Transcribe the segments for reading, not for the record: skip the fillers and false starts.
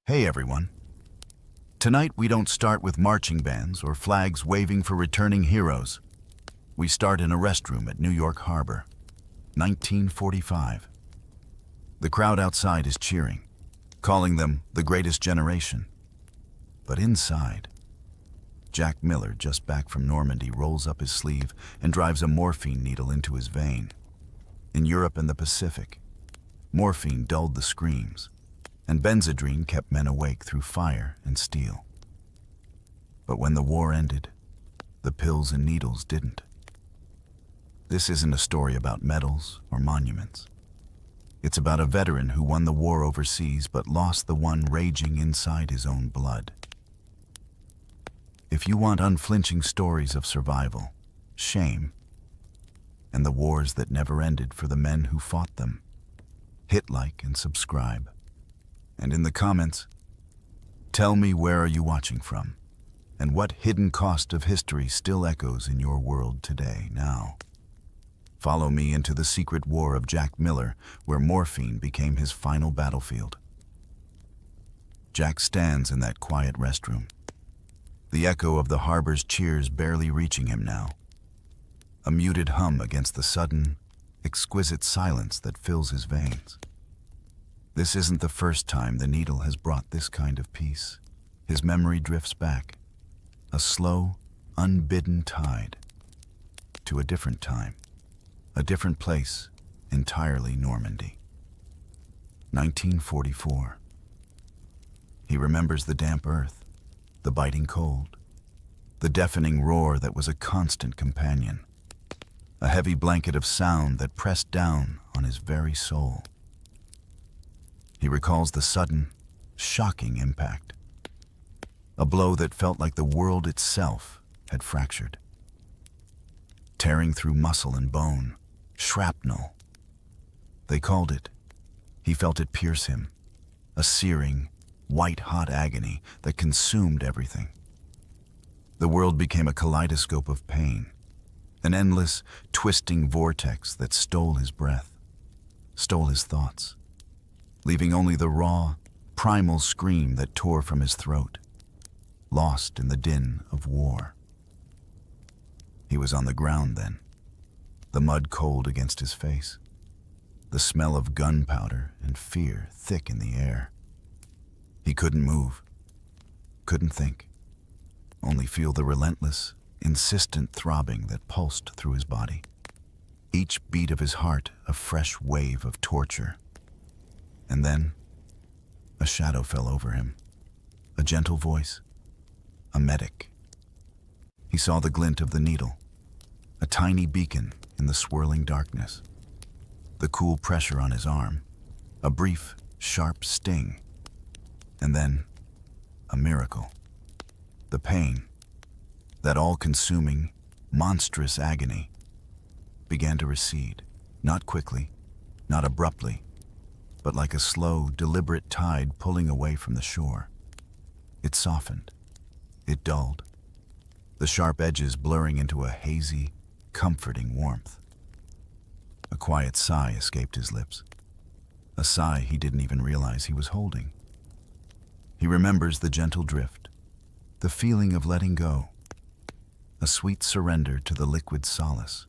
Hey everyone. Tonight we don't start with marching bands or flags waving for returning heroes. We start in a restroom at New York Harbor, 1945. The crowd outside is cheering, calling them the greatest generation. But inside, Jack Miller, just back from Normandy, rolls up his sleeve and drives a morphine needle into his vein. In Europe and the Pacific, morphine dulled the screams, and benzodrine kept men awake through fire and steel. But when the war ended, the pills and needles didn't. This isn't a story about medals or monuments. It's about a veteran who won the war overseas but lost the one raging inside his own blood. If you want unflinching stories of survival, shame, and the wars that never ended for the men who fought them, hit like and subscribe. And in the comments, tell me, where are you watching from, and what hidden cost of history still echoes in your world today now. Follow me into the secret war of Jack Miller, where morphine became his final battlefield. Jack stands in that quiet restroom, the echo of the harbor's cheers barely reaching him now, a muted hum against the sudden, exquisite silence that fills his veins. This isn't the first time the needle has brought this kind of peace. His memory drifts back, a slow, unbidden tide, to a different time, a different place, entirely Normandy. 1944. He remembers the damp earth, the biting cold, the deafening roar that was a constant companion, a heavy blanket of sound that pressed down on his very soul. He recalls the sudden, shocking impact, a blow that felt like the world itself had fractured. Tearing through muscle and bone, shrapnel. They called it. He felt it pierce him, a searing, white-hot agony that consumed everything. The world became a kaleidoscope of pain, an endless, twisting vortex that stole his breath, stole his thoughts, leaving only the raw, primal scream that tore from his throat, lost in the din of war. He was on the ground then, the mud cold against his face, the smell of gunpowder and fear thick in the air. He couldn't move, couldn't think, only feel the relentless, insistent throbbing that pulsed through his body. Each beat of his heart a fresh wave of torture. And then, a shadow fell over him, a gentle voice, a medic. He saw the glint of the needle, a tiny beacon in the swirling darkness, the cool pressure on his arm, a brief, sharp sting, and then a miracle. The pain, that all-consuming, monstrous agony, began to recede, not quickly, not abruptly, but like a slow, deliberate tide pulling away from the shore. It softened. It dulled, the sharp edges blurring into a hazy, comforting warmth. A quiet sigh escaped his lips, a sigh he didn't even realize he was holding. He remembers the gentle drift, the feeling of letting go, a sweet surrender to the liquid solace.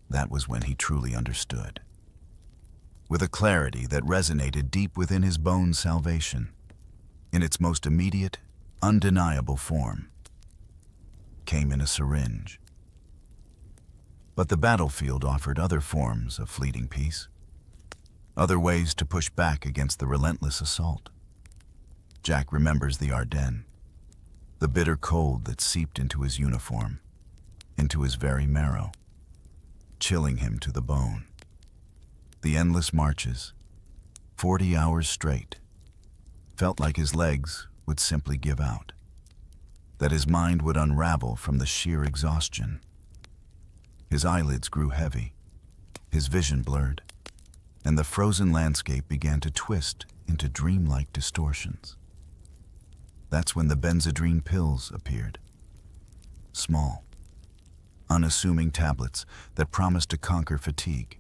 That was when he truly understood. With a clarity that resonated deep within his bones, salvation, in its most immediate, undeniable form, came in a syringe. But the battlefield offered other forms of fleeting peace, other ways to push back against the relentless assault. Jack remembers the Ardennes, the bitter cold that seeped into his uniform, into his very marrow, chilling him to the bone. The endless marches, 40 hours straight, felt like his legs would simply give out, that his mind would unravel from the sheer exhaustion. His eyelids grew heavy, his vision blurred, and the frozen landscape began to twist into dreamlike distortions. That's when the benzodrine pills appeared. Small, unassuming tablets that promised to conquer fatigue,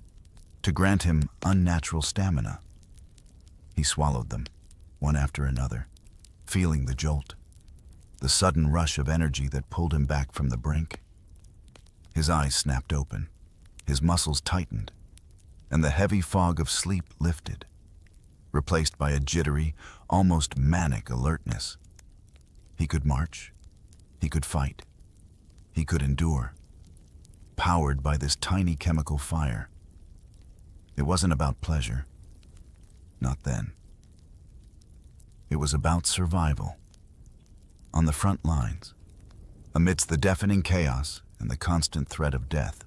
to grant him unnatural stamina. He swallowed them, one after another, feeling the jolt, the sudden rush of energy that pulled him back from the brink. His eyes snapped open, his muscles tightened, and the heavy fog of sleep lifted, replaced by a jittery, almost manic alertness. He could march, he could fight, he could endure, powered by this tiny chemical fire. It wasn't about pleasure. Not then. It was about survival. On the front lines, amidst the deafening chaos and the constant threat of death.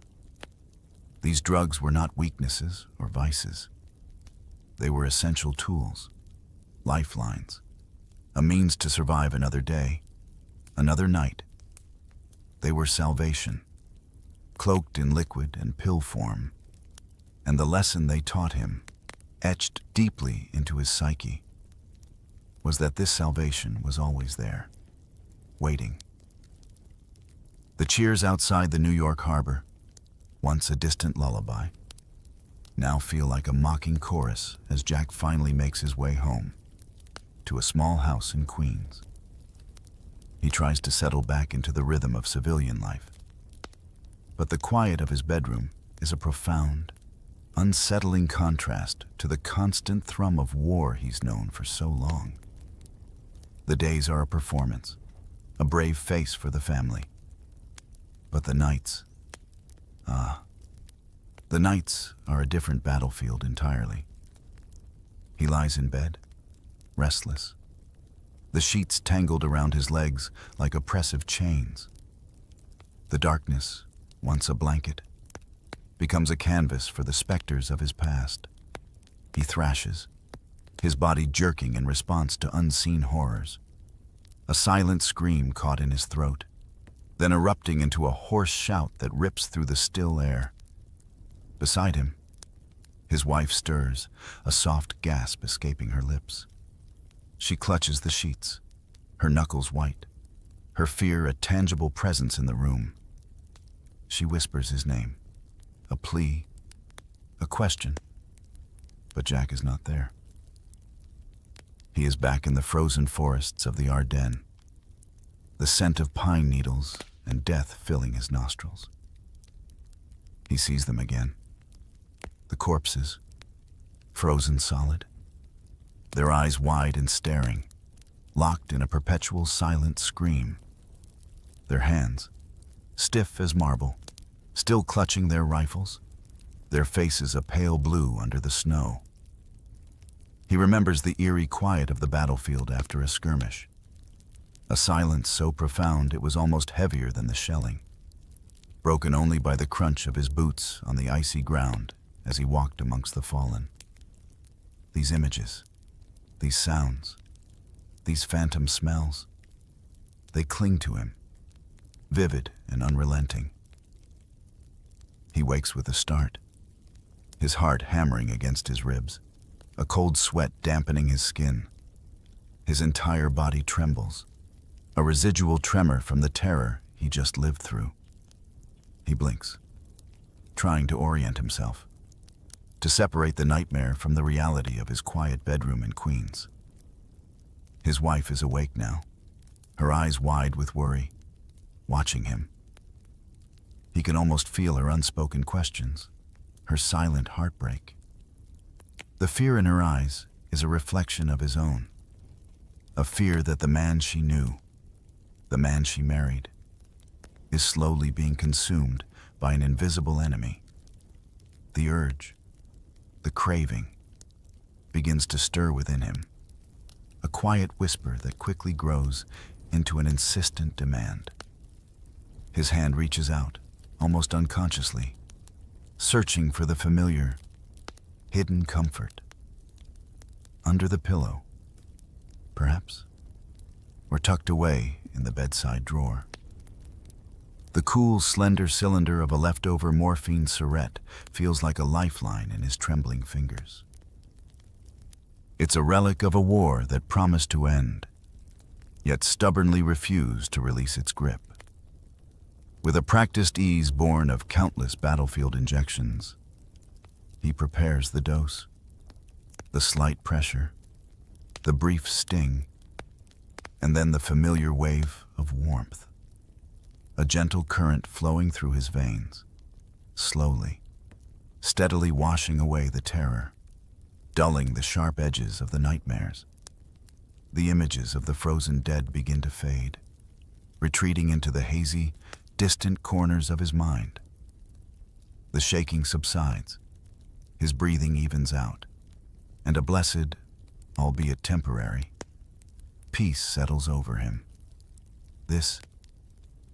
These drugs were not weaknesses or vices. They were essential tools, lifelines, a means to survive another day, another night. They were salvation, cloaked in liquid and pill form, and the lesson they taught him, etched deeply into his psyche, was that this salvation was always there, waiting. The cheers outside the New York harbor, once a distant lullaby, now feel like a mocking chorus as Jack finally makes his way home, to a small house in Queens. He tries to settle back into the rhythm of civilian life, but the quiet of his bedroom is a profound, unsettling contrast to the constant thrum of war he's known for so long. The days are a performance, a brave face for the family. But the nights, the nights are a different battlefield entirely. He lies in bed, restless, the sheets tangled around his legs like oppressive chains. The darkness, once a blanket, becomes a canvas for the specters of his past. He thrashes, his body jerking in response to unseen horrors. A silent scream caught in his throat, then erupting into a hoarse shout that rips through the still air. Beside him, his wife stirs, a soft gasp escaping her lips. She clutches the sheets, her knuckles white, her fear a tangible presence in the room. She whispers his name, a plea, a question, but Jack is not there. He is back in the frozen forests of the Ardennes, the scent of pine needles and death filling his nostrils. He sees them again, the corpses, frozen solid, their eyes wide and staring, locked in a perpetual silent scream. Their hands, stiff as marble, still clutching their rifles, their faces a pale blue under the snow. He remembers the eerie quiet of the battlefield after a skirmish, a silence so profound it was almost heavier than the shelling, broken only by the crunch of his boots on the icy ground as he walked amongst the fallen. These images, these sounds, these phantom smells, they cling to him, vivid and unrelenting. He wakes with a start, his heart hammering against his ribs, a cold sweat dampening his skin. His entire body trembles, a residual tremor from the terror he just lived through. He blinks, trying to orient himself, to separate the nightmare from the reality of his quiet bedroom in Queens. His wife is awake now, her eyes wide with worry, watching him. He can almost feel her unspoken questions, her silent heartbreak. The fear in her eyes is a reflection of his own, a fear that the man she knew, the man she married, is slowly being consumed by an invisible enemy. The urge, the craving, begins to stir within him, a quiet whisper that quickly grows into an insistent demand. His hand reaches out, almost unconsciously, searching for the familiar, hidden comfort. Under the pillow, perhaps, or tucked away in the bedside drawer. The cool, slender cylinder of a leftover morphine syringe feels like a lifeline in his trembling fingers. It's a relic of a war that promised to end, yet stubbornly refused to release its grip. With a practiced ease born of countless battlefield injections, he prepares the dose, the slight pressure, the brief sting, and then the familiar wave of warmth. A gentle current flowing through his veins, slowly, steadily washing away the terror, dulling the sharp edges of the nightmares. The images of the frozen dead begin to fade, retreating into the hazy, distant corners of his mind. The shaking subsides, his breathing evens out, and a blessed, albeit temporary, peace settles over him. This,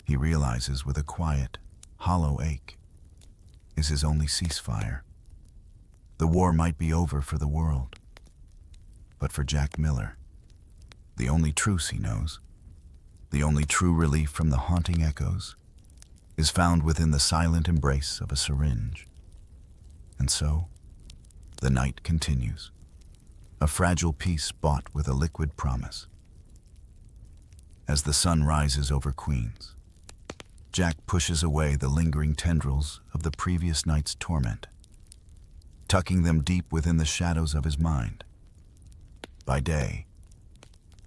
he realizes with a quiet, hollow ache, is his only ceasefire. The war might be over for the world, but for Jack Miller, the only truce he knows, the only true relief from the haunting echoes, is found within the silent embrace of a syringe. And so, the night continues, a fragile peace bought with a liquid promise. As the sun rises over Queens, Jack pushes away the lingering tendrils of the previous night's torment, tucking them deep within the shadows of his mind. By day,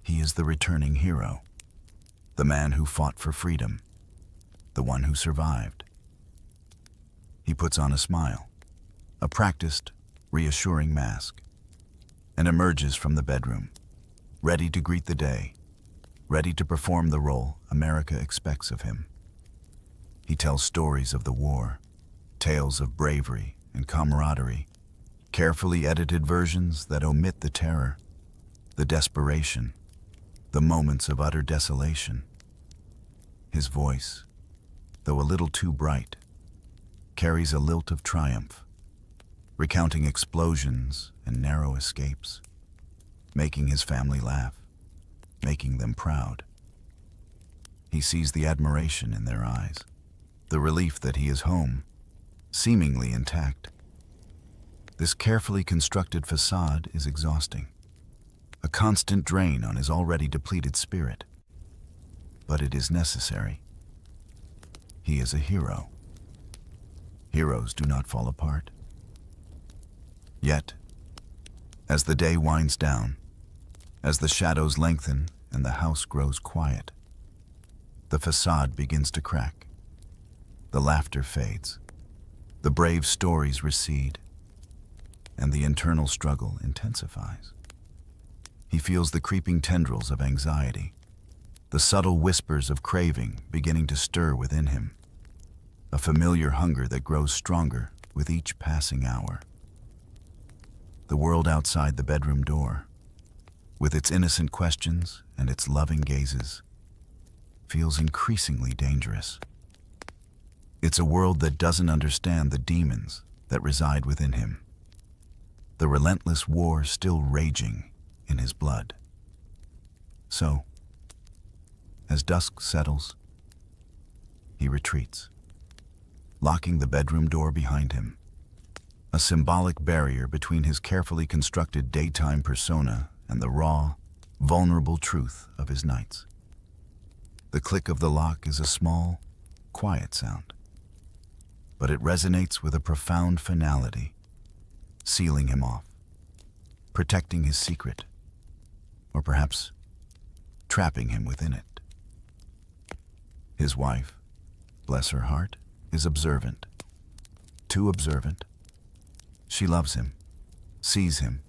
he is the returning hero, the man who fought for freedom, the one who survived. He puts on a smile, a practiced, reassuring mask, and emerges from the bedroom, ready to greet the day, ready to perform the role America expects of him. He tells stories of the war, tales of bravery and camaraderie, carefully edited versions that omit the terror, the desperation, the moments of utter desolation. His voice, though a little too bright, carries a lilt of triumph, recounting explosions and narrow escapes, making his family laugh, making them proud. He sees the admiration in their eyes, the relief that he is home, seemingly intact. This carefully constructed facade is exhausting, a constant drain on his already depleted spirit. But it is necessary. He is a hero. Heroes do not fall apart. Yet, as the day winds down, as the shadows lengthen and the house grows quiet, the facade begins to crack. The laughter fades, the brave stories recede, and the internal struggle intensifies. He feels the creeping tendrils of anxiety, the subtle whispers of craving beginning to stir within him, a familiar hunger that grows stronger with each passing hour. The world outside the bedroom door, with its innocent questions and its loving gazes, feels increasingly dangerous. It's a world that doesn't understand the demons that reside within him, the relentless war still raging in his blood. So, as dusk settles, he retreats, locking the bedroom door behind him, a symbolic barrier between his carefully constructed daytime persona and the raw, vulnerable truth of his nights. The click of the lock is a small, quiet sound, but it resonates with a profound finality, sealing him off, protecting his secret, or perhaps trapping him within it. His wife, bless her heart, is observant, too observant. She loves him, sees him,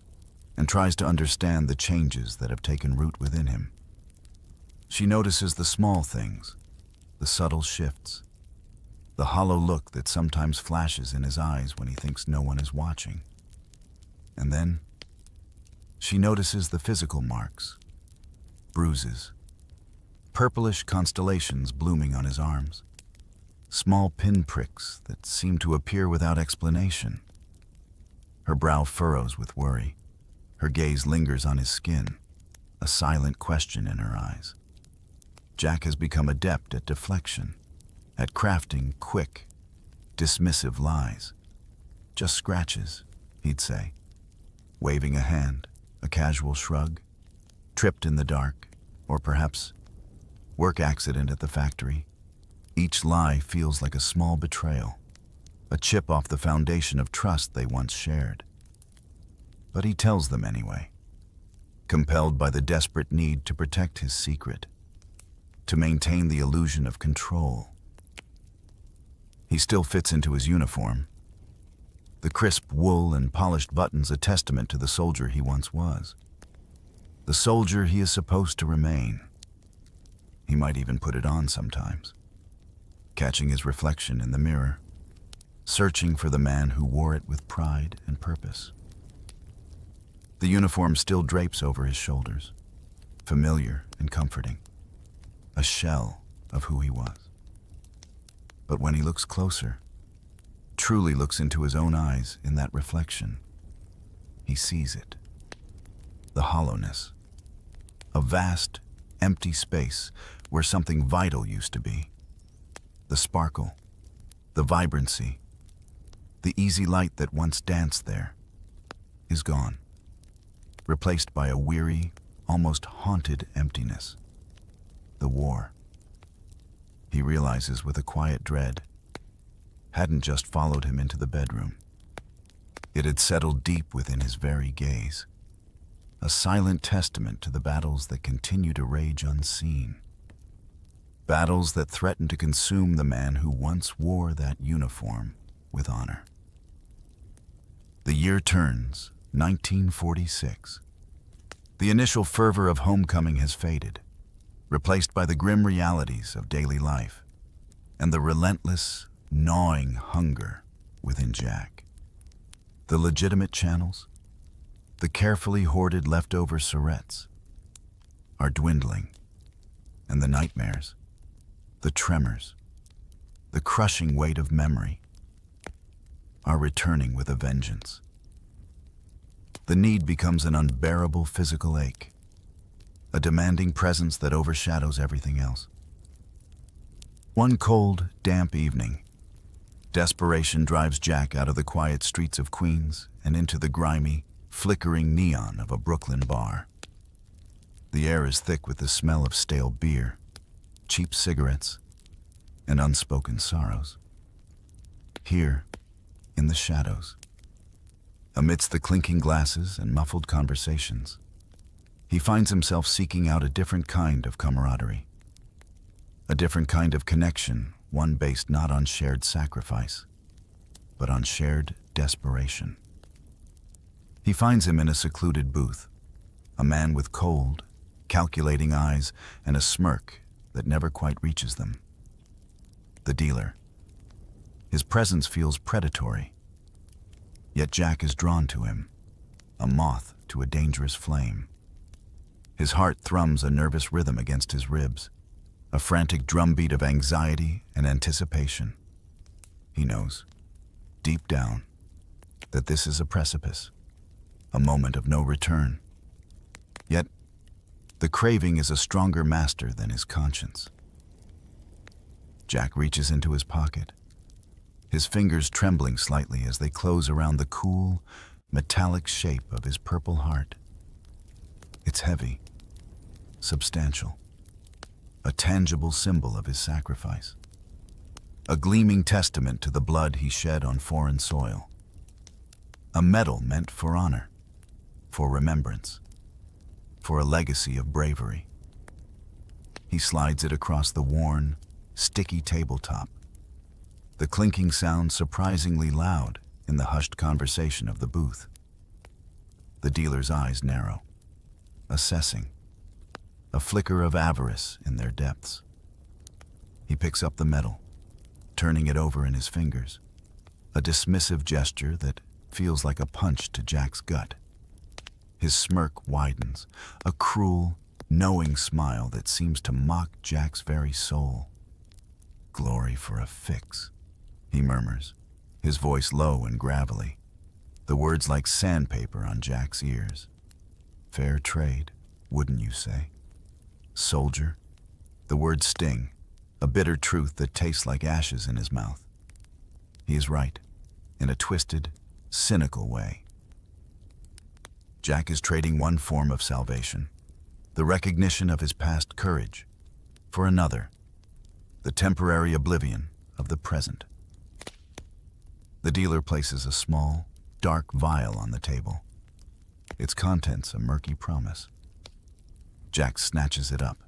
and tries to understand the changes that have taken root within him. She notices the small things, the subtle shifts, the hollow look that sometimes flashes in his eyes when he thinks no one is watching. And then, she notices the physical marks, bruises, purplish constellations blooming on his arms, small pinpricks that seem to appear without explanation. Her brow furrows with worry. Her gaze lingers on his skin, a silent question in her eyes. Jack has become adept at deflection, at crafting quick, dismissive lies. Just scratches, he'd say, waving a hand, a casual shrug, tripped in the dark, or perhaps work accident at the factory. Each lie feels like a small betrayal, a chip off the foundation of trust they once shared. But he tells them anyway. compelled by the desperate need to protect his secret, to maintain the illusion of control. He still fits into his uniform, the crisp wool and polished buttons a testament to the soldier he once was, the soldier he is supposed to remain. He might even put it on sometimes, catching his reflection in the mirror, searching for the man who wore it with pride and purpose. The uniform still drapes over his shoulders, familiar and comforting, a shell of who he was. But when he looks closer, truly looks into his own eyes in that reflection, he sees it. The hollowness, a vast, empty space where something vital used to be. The sparkle, the vibrancy, the easy light that once danced there, is gone, replaced by a weary, almost haunted emptiness. The war, he realizes with a quiet dread, hadn't just followed him into the bedroom. It had settled deep within his very gaze, a silent testament to the battles that continue to rage unseen. Battles that threaten to consume the man who once wore that uniform with honor. The year turns 1946. The initial fervor of homecoming has faded, replaced by the grim realities of daily life and the relentless, gnawing hunger within Jack. The legitimate channels, the carefully hoarded leftover Surettes, are dwindling, and the nightmares, the tremors, the crushing weight of memory are returning with a vengeance. The need becomes an unbearable physical ache, a demanding presence that overshadows everything else. One cold, damp evening, desperation drives Jack out of the quiet streets of Queens and into the grimy, flickering neon of a Brooklyn bar. The air is thick with the smell of stale beer, cheap cigarettes, and unspoken sorrows. Here, in the shadows, amidst the clinking glasses and muffled conversations, he finds himself seeking out a different kind of camaraderie, a different kind of connection, one based not on shared sacrifice, but on shared desperation. He finds him in a secluded booth, a man with cold, calculating eyes and a smirk that never quite reaches them. The dealer. His presence feels predatory, yet Jack is drawn to him, a moth to a dangerous flame. His heart thrums a nervous rhythm against his ribs, a frantic drumbeat of anxiety and anticipation. He knows, deep down, that this is a precipice, a moment of no return. Yet, the craving is a stronger master than his conscience. Jack reaches into his pocket, his fingers trembling slightly as they close around the cool, metallic shape of his purple heart. It's heavy, substantial, a tangible symbol of his sacrifice, a gleaming testament to the blood he shed on foreign soil, a medal meant for honor, for remembrance, for a legacy of bravery. He slides it across the worn, sticky tabletop, the clinking sound surprisingly loud in the hushed conversation of the booth. The dealer's eyes narrow, assessing, a flicker of avarice in their depths. He picks up the medal, turning it over in his fingers, a dismissive gesture that feels like a punch to Jack's gut. His smirk widens, a cruel, knowing smile that seems to mock Jack's very soul. "Glory for a fix," he murmurs, his voice low and gravelly, the words like sandpaper on Jack's ears. "Fair trade, wouldn't you say? Soldier?" The words sting, a bitter truth that tastes like ashes in his mouth. He is right, in a twisted, cynical way. Jack is trading one form of salvation, the recognition of his past courage, for another, the temporary oblivion of the present. The dealer places a small, dark vial on the table, its contents a murky promise. Jack snatches it up,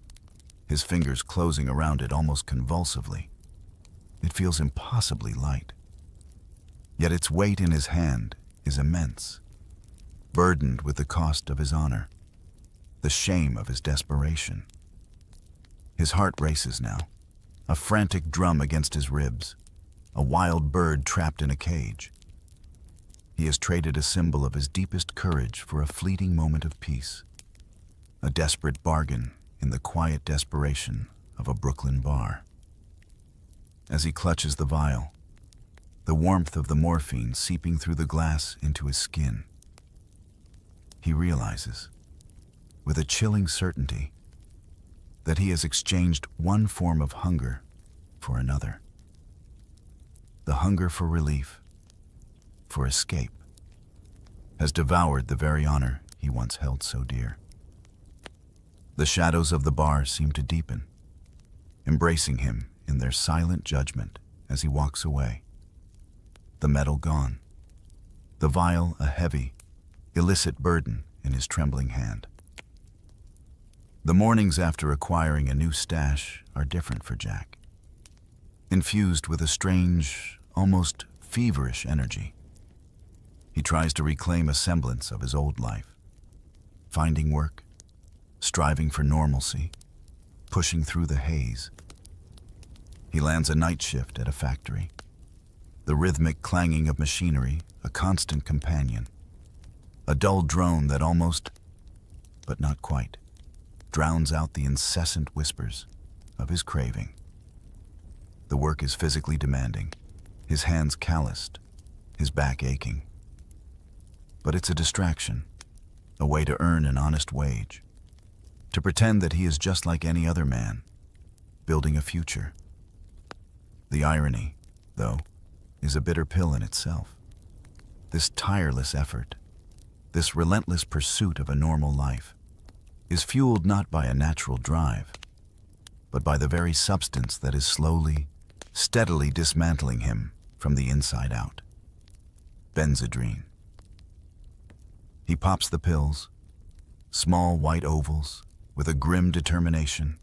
his fingers closing around it almost convulsively. It feels impossibly light. Yet its weight in his hand is immense, burdened with the cost of his honor, the shame of his desperation. His heart races now, a frantic drum against his ribs, a wild bird trapped in a cage. He has traded a symbol of his deepest courage for a fleeting moment of peace, a desperate bargain in the quiet desperation of a Brooklyn bar. As he clutches the vial, the warmth of the morphine seeping through the glass into his skin, he realizes, with a chilling certainty, that he has exchanged one form of hunger for another. The hunger for relief, for escape, has devoured the very honor he once held so dear. The shadows of the bar seem to deepen, embracing him in their silent judgment as he walks away. The metal gone, the vial a heavy, illicit burden in his trembling hand. The mornings after acquiring a new stash are different for Jack, infused with a strange, almost feverish energy. He tries to reclaim a semblance of his old life, finding work, striving for normalcy, pushing through the haze. He lands a night shift at a factory, the rhythmic clanging of machinery a constant companion, a dull drone that almost, but not quite, drowns out the incessant whispers of his craving. The work is physically demanding, his hands calloused, his back aching. But it's a distraction, a way to earn an honest wage, to pretend that he is just like any other man, building a future. The irony, though, is a bitter pill in itself. This tireless effort, this relentless pursuit of a normal life, is fueled not by a natural drive, but by the very substance that is slowly, steadily dismantling him from the inside out. Benzedrine. He pops the pills, small white ovals, with a grim determination.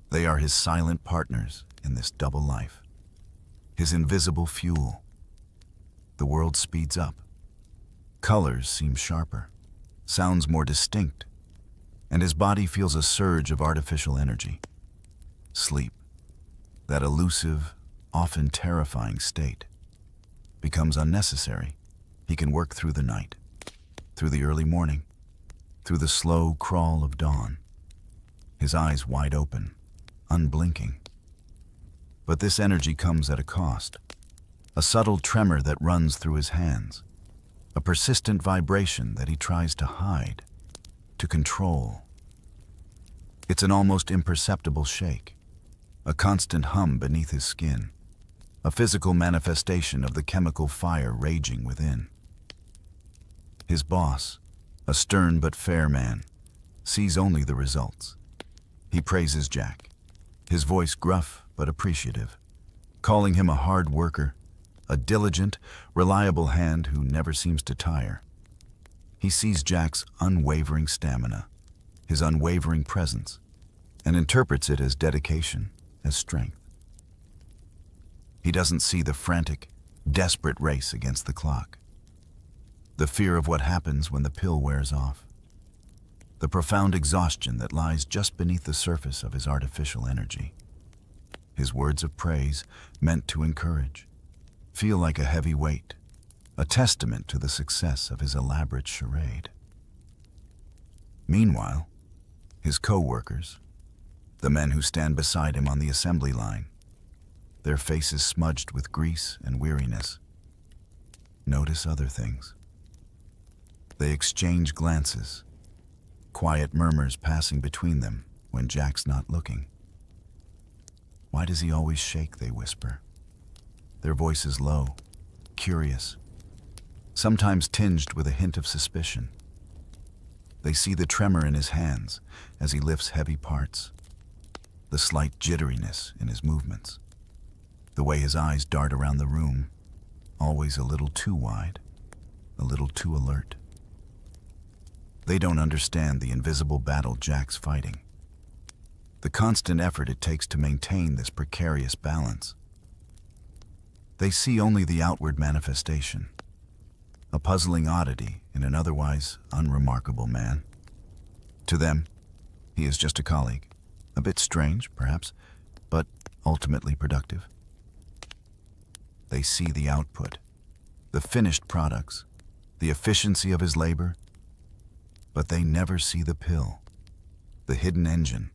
They are his silent partners in this double life, his invisible fuel. The world speeds up. Colors seem sharper, sounds more distinct, and his body feels a surge of artificial energy. Sleep, that elusive, often terrifying state, becomes unnecessary. He can work through the night, through the early morning, through the slow crawl of dawn, his eyes wide open, unblinking. But this energy comes at a cost, a subtle tremor that runs through his hands, a persistent vibration that he tries to hide, to control. It's an almost imperceptible shake, a constant hum beneath his skin, a physical manifestation of the chemical fire raging within. His boss, a stern but fair man, sees only the results. He praises Jack, his voice gruff but appreciative, calling him a hard worker, a diligent, reliable hand who never seems to tire. He sees Jack's unwavering stamina, his unwavering presence, and interprets it as dedication, as strength. He doesn't see the frantic, desperate race against the clock, the fear of what happens when the pill wears off, the profound exhaustion that lies just beneath the surface of his artificial energy. His words of praise, meant to encourage, feel like a heavy weight, a testament to the success of his elaborate charade. Meanwhile, his co-workers, the men who stand beside him on the assembly line, their faces smudged with grease and weariness, notice other things. They exchange glances, quiet murmurs passing between them when Jack's not looking. Why does he always shake, they whisper, their voices low, curious, sometimes tinged with a hint of suspicion. They see the tremor in his hands as he lifts heavy parts, the slight jitteriness in his movements, the way his eyes dart around the room, always a little too wide, a little too alert. They don't understand the invisible battle Jack's fighting, the constant effort it takes to maintain this precarious balance. They see only the outward manifestation, a puzzling oddity in an otherwise unremarkable man. To them, he is just a colleague, a bit strange, perhaps, but ultimately productive. They see the output, the finished products, the efficiency of his labor, but they never see the pill, the hidden engine,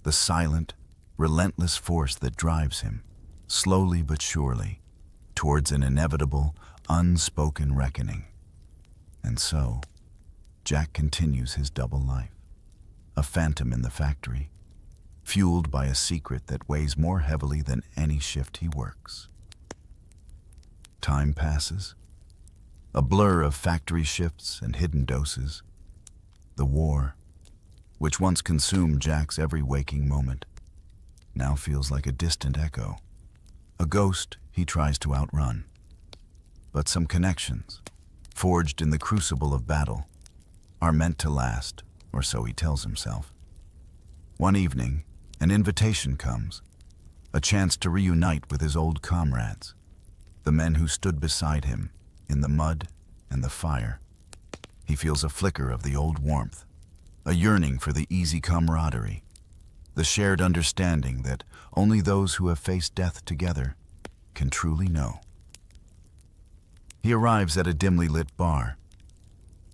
the silent, relentless force that drives him, slowly but surely, towards an inevitable, unspoken reckoning. And so, Jack continues his double life, a phantom in the factory, fueled by a secret that weighs more heavily than any shift he works. Time passes, a blur of factory shifts and hidden doses. The war, which once consumed Jack's every waking moment, now feels like a distant echo, a ghost he tries to outrun. But some connections, forged in the crucible of battle, are meant to last, or so he tells himself. One evening, an invitation comes, a chance to reunite with his old comrades, the men who stood beside him in the mud and the fire. He feels a flicker of the old warmth, a yearning for the easy camaraderie, the shared understanding that only those who have faced death together can truly know. He arrives at a dimly lit bar,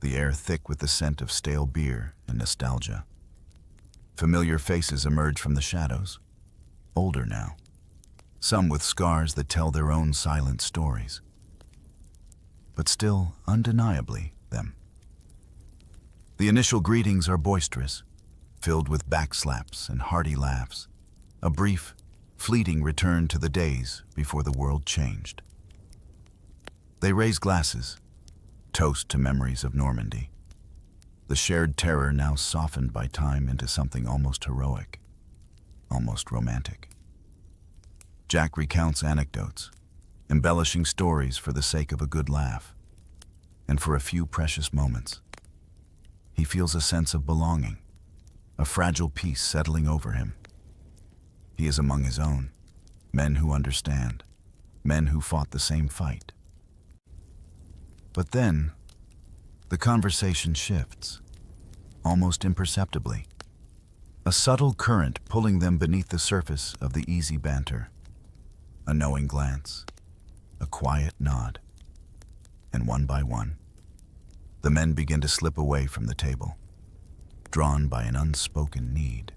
the air thick with the scent of stale beer and nostalgia. Familiar faces emerge from the shadows, older now, some with scars that tell their own silent stories, but still undeniably them. The initial greetings are boisterous, filled with backslaps and hearty laughs, a brief, fleeting return to the days before the world changed. They raise glasses, toast to memories of Normandy, the shared terror now softened by time into something almost heroic, almost romantic. Jack recounts anecdotes, embellishing stories for the sake of a good laugh, and for a few precious moments, he feels a sense of belonging, a fragile peace settling over him. He is among his own, men who understand, men who fought the same fight. But then, the conversation shifts, almost imperceptibly, a subtle current pulling them beneath the surface of the easy banter. A knowing glance, a quiet nod, and one by one, the men begin to slip away from the table, drawn by an unspoken need.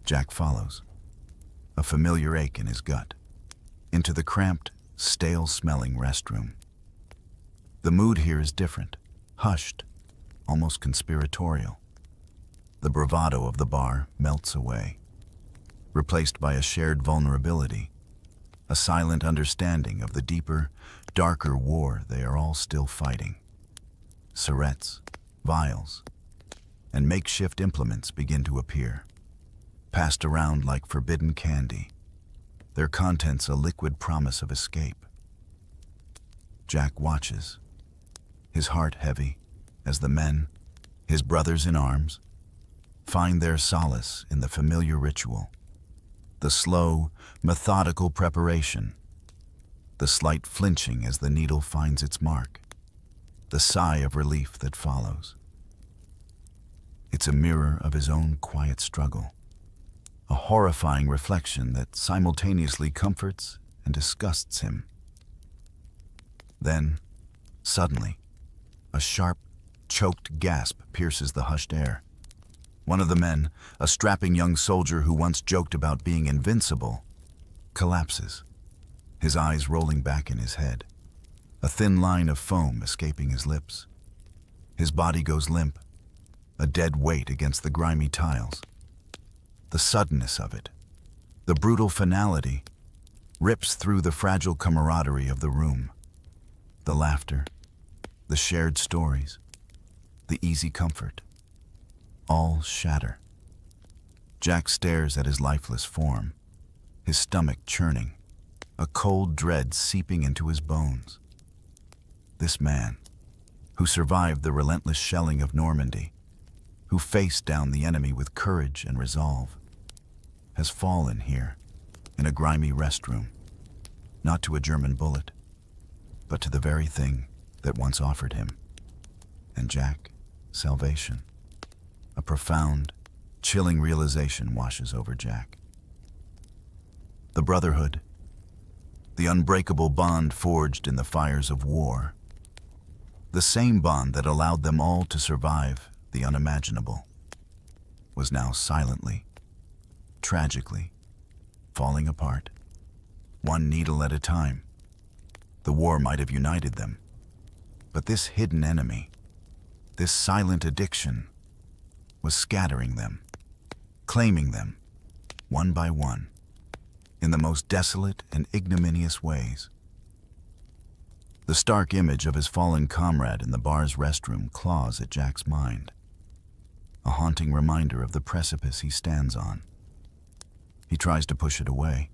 Jack follows, a familiar ache in his gut, into the cramped, stale-smelling restroom. The mood here is different, hushed, almost conspiratorial. The bravado of the bar melts away, replaced by a shared vulnerability, a silent understanding of the deeper, darker war they are all still fighting. Syrettes, vials, and makeshift implements begin to appear, passed around like forbidden candy, their contents a liquid promise of escape. Jack watches, his heart heavy, as the men, his brothers in arms, find their solace in the familiar ritual, the slow, methodical preparation, the slight flinching as the needle finds its mark, the sigh of relief that follows. It's a mirror of his own quiet struggle, a horrifying reflection that simultaneously comforts and disgusts him. Then, suddenly, a sharp, choked gasp pierces the hushed air. One of the men, a strapping young soldier who once joked about being invincible, collapses, his eyes rolling back in his head, a thin line of foam escaping his lips. His body goes limp, a dead weight against the grimy tiles. The suddenness of it, the brutal finality, rips through the fragile camaraderie of the room. The laughter, the shared stories, the easy comfort, all shatter. Jack stares at his lifeless form, his stomach churning, a cold dread seeping into his bones. This man, who survived the relentless shelling of Normandy, who faced down the enemy with courage and resolve, has fallen here in a grimy restroom, not to a German bullet, but to the very thing that once offered him, and Jack, salvation. A profound, chilling realization washes over Jack. The brotherhood, the unbreakable bond forged in the fires of war, the same bond that allowed them all to survive the unimaginable, was now silently, tragically, falling apart, one needle at a time. The war might have united them, but this hidden enemy, this silent addiction, was scattering them, claiming them, one by one, in the most desolate and ignominious ways. The stark image of his fallen comrade in the bar's restroom claws at Jack's mind, a haunting reminder of the precipice he stands on. He tries to push it away,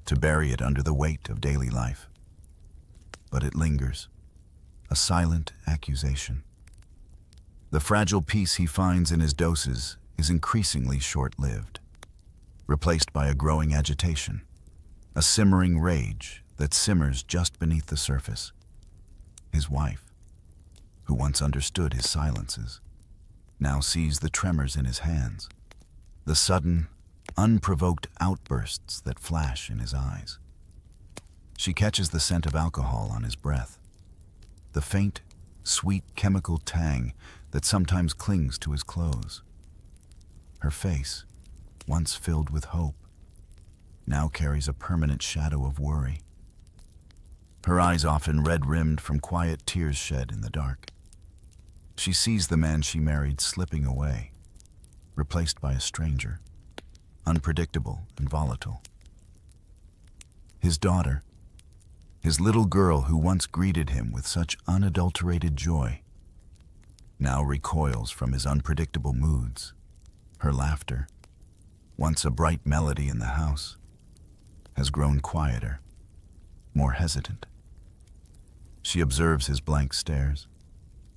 to bury it under the weight of daily life. But it lingers, a silent accusation. The fragile peace he finds in his doses is increasingly short-lived, replaced by a growing agitation, a simmering rage that simmers just beneath the surface. His wife, who once understood his silences, now sees the tremors in his hands, the sudden, unprovoked outbursts that flash in his eyes. She catches the scent of alcohol on his breath, the faint, sweet chemical tang that sometimes clings to his clothes. Her face, once filled with hope, now carries a permanent shadow of worry. Her eyes often red-rimmed from quiet tears shed in the dark. She sees the man she married slipping away, replaced by a stranger, unpredictable and volatile. His daughter, his little girl who once greeted him with such unadulterated joy, now recoils from his unpredictable moods. Her laughter, once a bright melody in the house, has grown quieter, more hesitant. She observes his blank stares,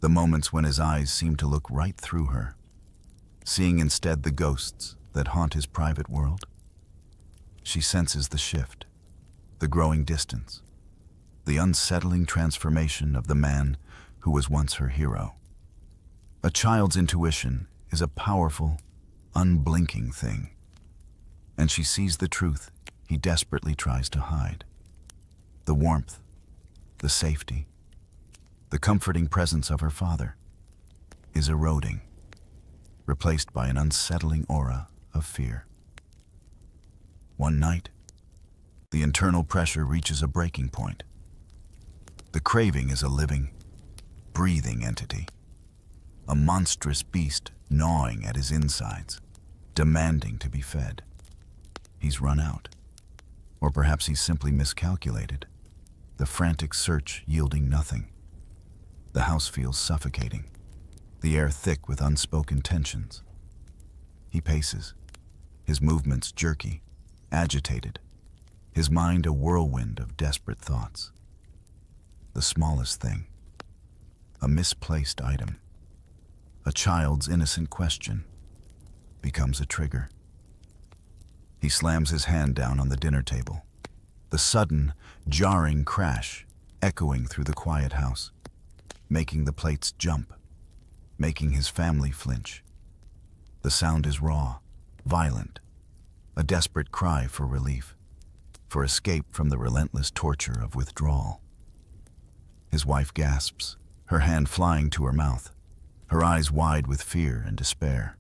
the moments when his eyes seem to look right through her, seeing instead the ghosts that haunt his private world. She senses the shift, the growing distance, the unsettling transformation of the man who was once her hero. A child's intuition is a powerful, unblinking thing, and she sees the truth he desperately tries to hide. The warmth, the safety, the comforting presence of her father is eroding, replaced by an unsettling aura of fear. One night, the internal pressure reaches a breaking point. The craving is a living, breathing entity, a monstrous beast gnawing at his insides, demanding to be fed. He's run out, or perhaps he's simply miscalculated, the frantic search yielding nothing. The house feels suffocating, the air thick with unspoken tensions. He paces, his movements jerky, agitated, his mind a whirlwind of desperate thoughts. The smallest thing, a misplaced item, a child's innocent question, becomes a trigger. He slams his hand down on the dinner table, the sudden, jarring crash echoing through the quiet house, making the plates jump, making his family flinch. The sound is raw, violent, a desperate cry for relief, for escape from the relentless torture of withdrawal. His wife gasps, her hand flying to her mouth, her eyes wide with fear and despair.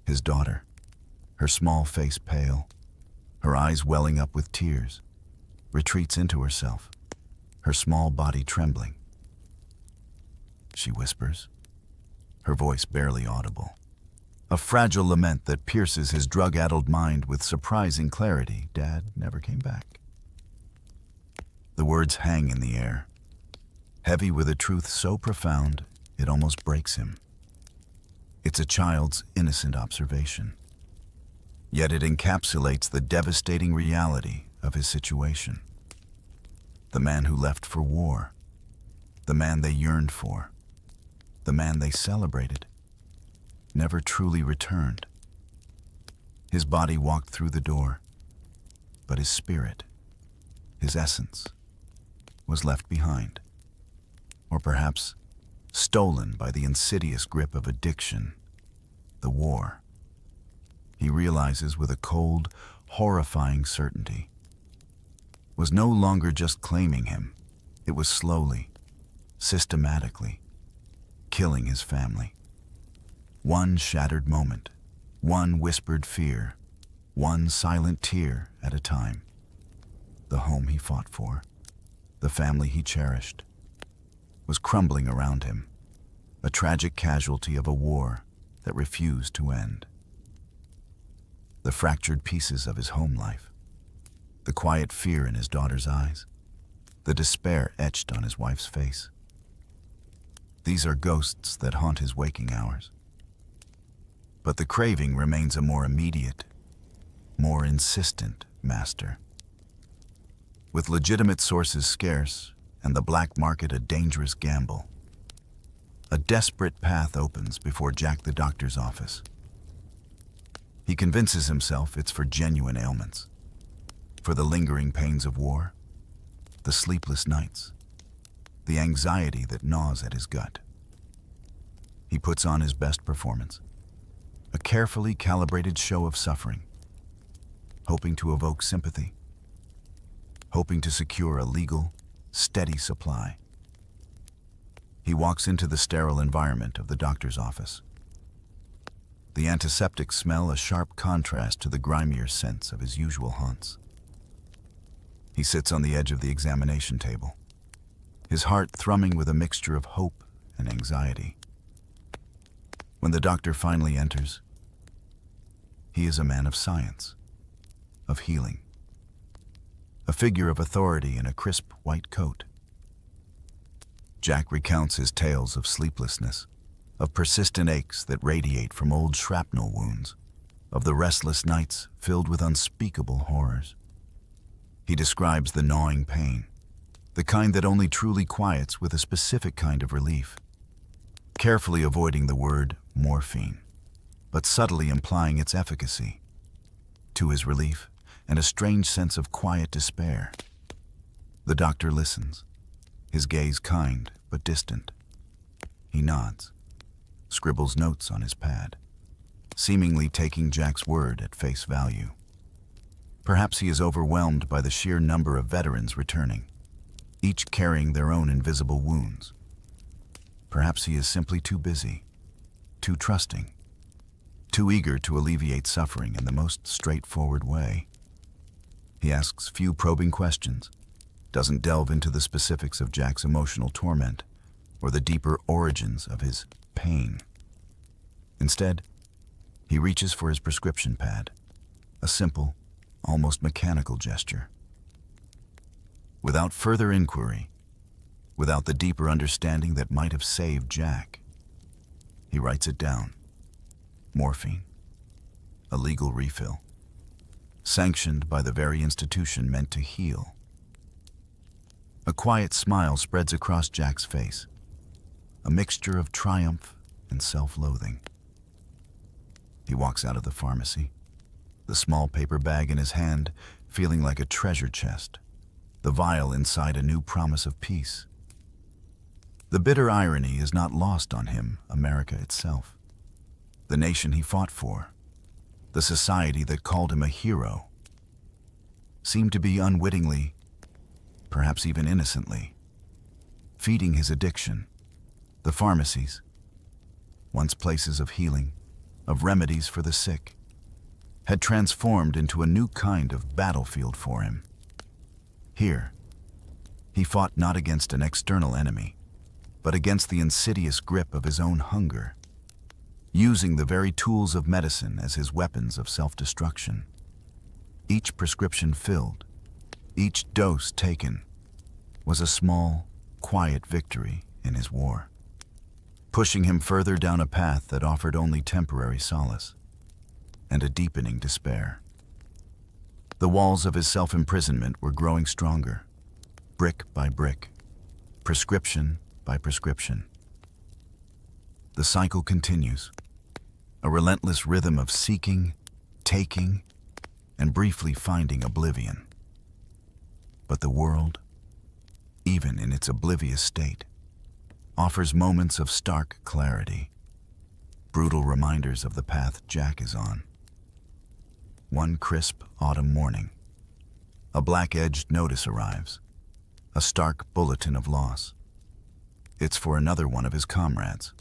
His daughter, her small face pale, her eyes welling up with tears, retreats into herself, her small body trembling. She whispers, her voice barely audible, a fragile lament that pierces his drug-addled mind with surprising clarity. Dad never came back. The words hang in the air, heavy with a truth so profound it almost breaks him. It's a child's innocent observation, yet it encapsulates the devastating reality of his situation. The man who left for war, the man they yearned for, The man they celebrated never truly returned. His body walked through the door, but his spirit, his essence, was left behind. Or perhaps stolen by the insidious grip of addiction, the war. He realizes with a cold, horrifying certainty. Was no longer just claiming him. It was slowly, systematically, killing his family. One shattered moment, one whispered fear, one silent tear at a time. The home he fought for, the family he cherished, was crumbling around him, a tragic casualty of a war that refused to end. The fractured pieces of his home life, the quiet fear in his daughter's eyes, the despair etched on his wife's face. These are ghosts that haunt his waking hours. But the craving remains a more immediate, more insistent master. With legitimate sources scarce and the black market a dangerous gamble, a desperate path opens before Jack the doctor's office. He convinces himself it's for genuine ailments, for the lingering pains of war, the sleepless nights, the anxiety that gnaws at his gut. He puts on his best performance, a carefully calibrated show of suffering, hoping to evoke sympathy, hoping to secure a legal, steady supply. He walks into the sterile environment of the doctor's office. The antiseptics smell a sharp contrast to the grimier scents of his usual haunts. He sits on the edge of the examination table, his heart thrumming with a mixture of hope and anxiety. When the doctor finally enters, he is a man of science, of healing, a figure of authority in a crisp white coat. Jack recounts his tales of sleeplessness, of persistent aches that radiate from old shrapnel wounds, of the restless nights filled with unspeakable horrors. He describes the gnawing pain, the kind that only truly quiets with a specific kind of relief, carefully avoiding the word morphine, but subtly implying its efficacy. To his relief and a strange sense of quiet despair, the doctor listens, his gaze kind but distant. He nods, scribbles notes on his pad, seemingly taking Jack's word at face value. Perhaps he is overwhelmed by the sheer number of veterans returning, each carrying their own invisible wounds. Perhaps he is simply too busy, too trusting, too eager to alleviate suffering in the most straightforward way. He asks few probing questions, doesn't delve into the specifics of Jack's emotional torment or the deeper origins of his pain. Instead, he reaches for his prescription pad, a simple, almost mechanical gesture. Without further inquiry, without the deeper understanding that might have saved Jack, he writes it down. Morphine, a legal refill, sanctioned by the very institution meant to heal. A quiet smile spreads across Jack's face, a mixture of triumph and self-loathing. He walks out of the pharmacy, the small paper bag in his hand feeling like a treasure chest, the vial inside a new promise of peace. The bitter irony is not lost on him, America itself, the nation he fought for, the society that called him a hero, seemed to be unwittingly, perhaps even innocently, feeding his addiction. The pharmacies, once places of healing, of remedies for the sick, had transformed into a new kind of battlefield for him. Here, he fought not against an external enemy, but against the insidious grip of his own hunger, using the very tools of medicine as his weapons of self-destruction. Each prescription filled, each dose taken, was a small, quiet victory in his war, pushing him further down a path that offered only temporary solace and a deepening despair. The walls of his self-imprisonment were growing stronger, brick by brick, prescription by prescription. The cycle continues, a relentless rhythm of seeking, taking, and briefly finding oblivion. But the world, even in its oblivious state, offers moments of stark clarity, brutal reminders of the path Jack is on. One crisp autumn morning, a black-edged notice arrives, a stark bulletin of loss. It's for another one of his comrades,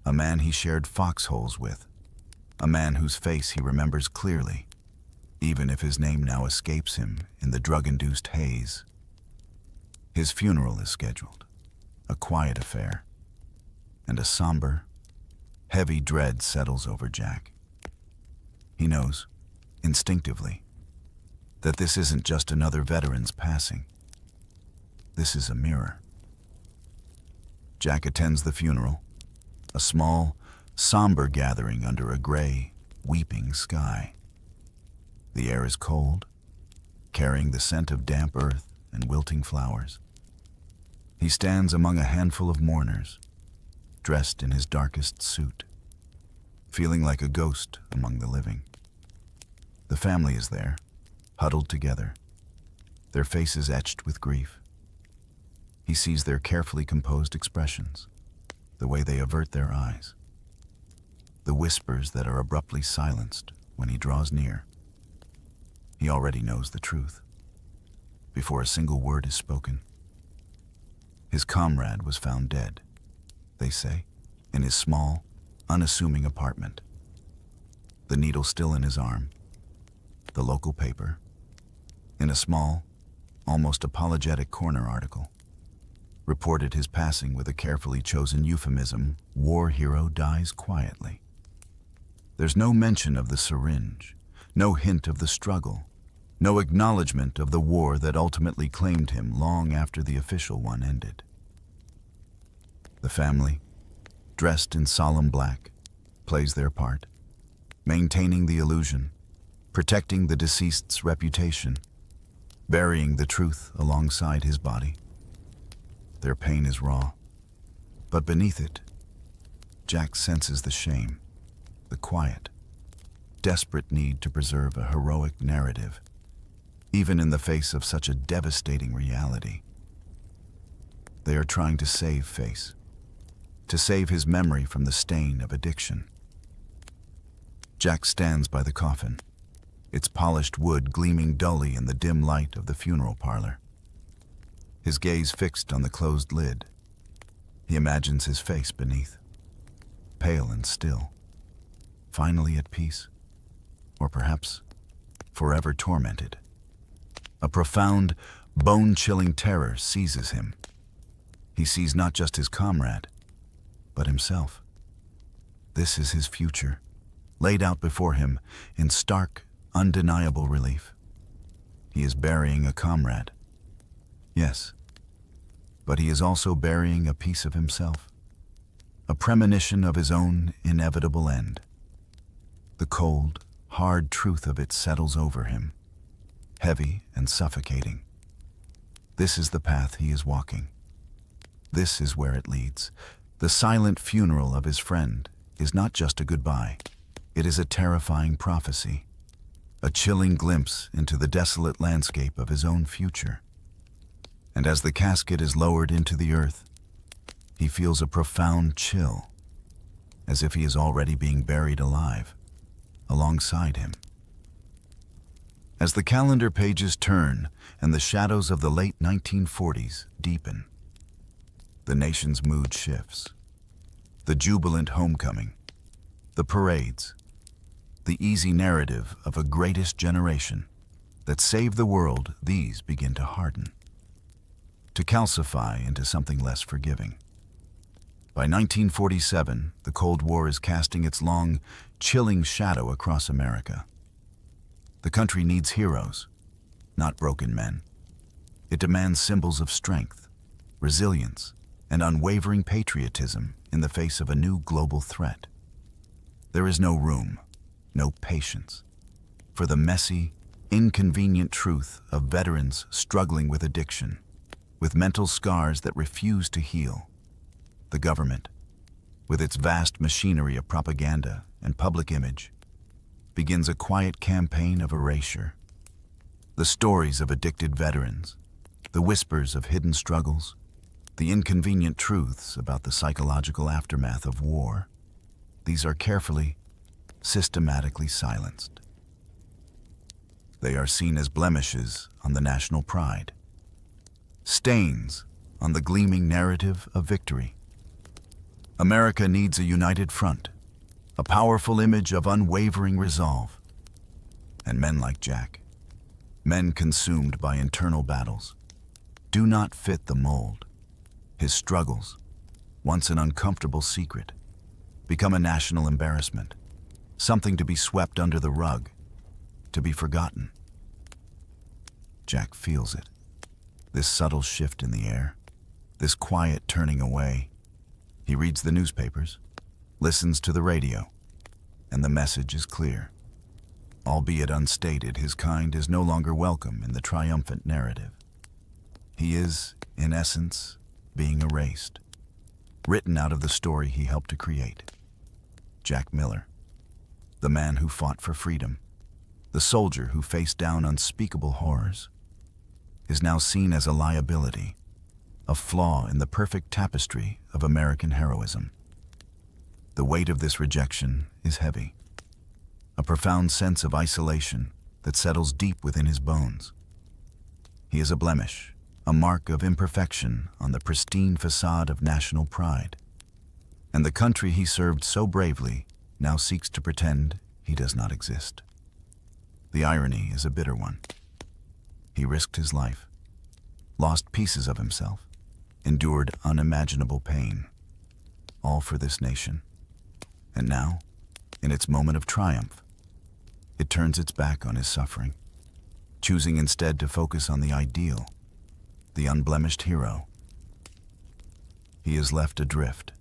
a man he shared foxholes with, a man whose face he remembers clearly, even if his name now escapes him in the drug-induced haze. His funeral is scheduled, a quiet affair, and a somber, heavy dread settles over Jack. He knows, instinctively, that this isn't just another veteran's passing. This is a mirror. Jack attends the funeral, a small, somber gathering under a gray, weeping sky. The air is cold, carrying the scent of damp earth and wilting flowers. He stands among a handful of mourners, dressed in his darkest suit, feeling like a ghost among the living. The family is there, huddled together, their faces etched with grief. He sees their carefully composed expressions, the way they avert their eyes, the whispers that are abruptly silenced when he draws near. He already knows the truth, before a single word is spoken. His comrade was found dead, they say, in his small, unassuming apartment. The needle still in his arm, the local paper, in a small, almost apologetic corner article, reported his passing with a carefully chosen euphemism, "War hero dies quietly." There's no mention of the syringe, no hint of the struggle, no acknowledgement of the war that ultimately claimed him long after the official one ended. The family, dressed in solemn black, plays their part, maintaining the illusion, protecting the deceased's reputation, burying the truth alongside his body. Their pain is raw, but beneath it, Jack senses the shame, the quiet, desperate need to preserve a heroic narrative, even in the face of such a devastating reality. They are trying to save Face, to save his memory from the stain of addiction. Jack stands by the coffin, its polished wood gleaming dully in the dim light of the funeral parlor. His gaze fixed on the closed lid, he imagines his face beneath, pale and still, finally at peace, or perhaps forever tormented. A profound, bone-chilling terror seizes him. He sees not just his comrade, but himself. This is his future, laid out before him in stark, undeniable relief. He is burying a comrade. Yes, but he is also burying a piece of himself, a premonition of his own inevitable end. The cold, hard truth of it settles over him, heavy and suffocating. This is the path he is walking. This is where it leads. The silent funeral of his friend is not just a goodbye. It is a terrifying prophecy, a chilling glimpse into the desolate landscape of his own future. And as the casket is lowered into the earth, he feels a profound chill, as if he is already being buried alive, alongside him. As the calendar pages turn and the shadows of the late 1940s deepen, the nation's mood shifts. The jubilant homecoming, the parades, the easy narrative of a greatest generation that saved the world, these begin to harden, to calcify into something less forgiving. By 1947, the Cold War is casting its long, chilling shadow across America. The country needs heroes, not broken men. It demands symbols of strength, resilience, and unwavering patriotism in the face of a new global threat. There is no room, no patience, for the messy, inconvenient truth of veterans struggling with addiction, with mental scars that refuse to heal. The government, with its vast machinery of propaganda and public image, begins a quiet campaign of erasure. The stories of addicted veterans, the whispers of hidden struggles, the inconvenient truths about the psychological aftermath of war, these are carefully, systematically silenced. They are seen as blemishes on the national pride, stains on the gleaming narrative of victory. America needs a united front, a powerful image of unwavering resolve. And men like Jack, men consumed by internal battles, do not fit the mold. His struggles, once an uncomfortable secret, become a national embarrassment, something to be swept under the rug, to be forgotten. Jack feels it, this subtle shift in the air, this quiet turning away. He reads the newspapers, listens to the radio, and the message is clear. Albeit unstated, his kind is no longer welcome in the triumphant narrative. He is, in essence, being erased, written out of the story he helped to create. Jack Miller, the man who fought for freedom, the soldier who faced down unspeakable horrors, is now seen as a liability, a flaw in the perfect tapestry of American heroism. The weight of this rejection is heavy, a profound sense of isolation that settles deep within his bones. He is a blemish, a mark of imperfection on the pristine facade of national pride. And the country he served so bravely now seeks to pretend he does not exist. The irony is a bitter one. He risked his life, lost pieces of himself, endured unimaginable pain, all for this nation. And now, in its moment of triumph, it turns its back on his suffering, choosing instead to focus on the ideal, the unblemished hero. He is left adrift,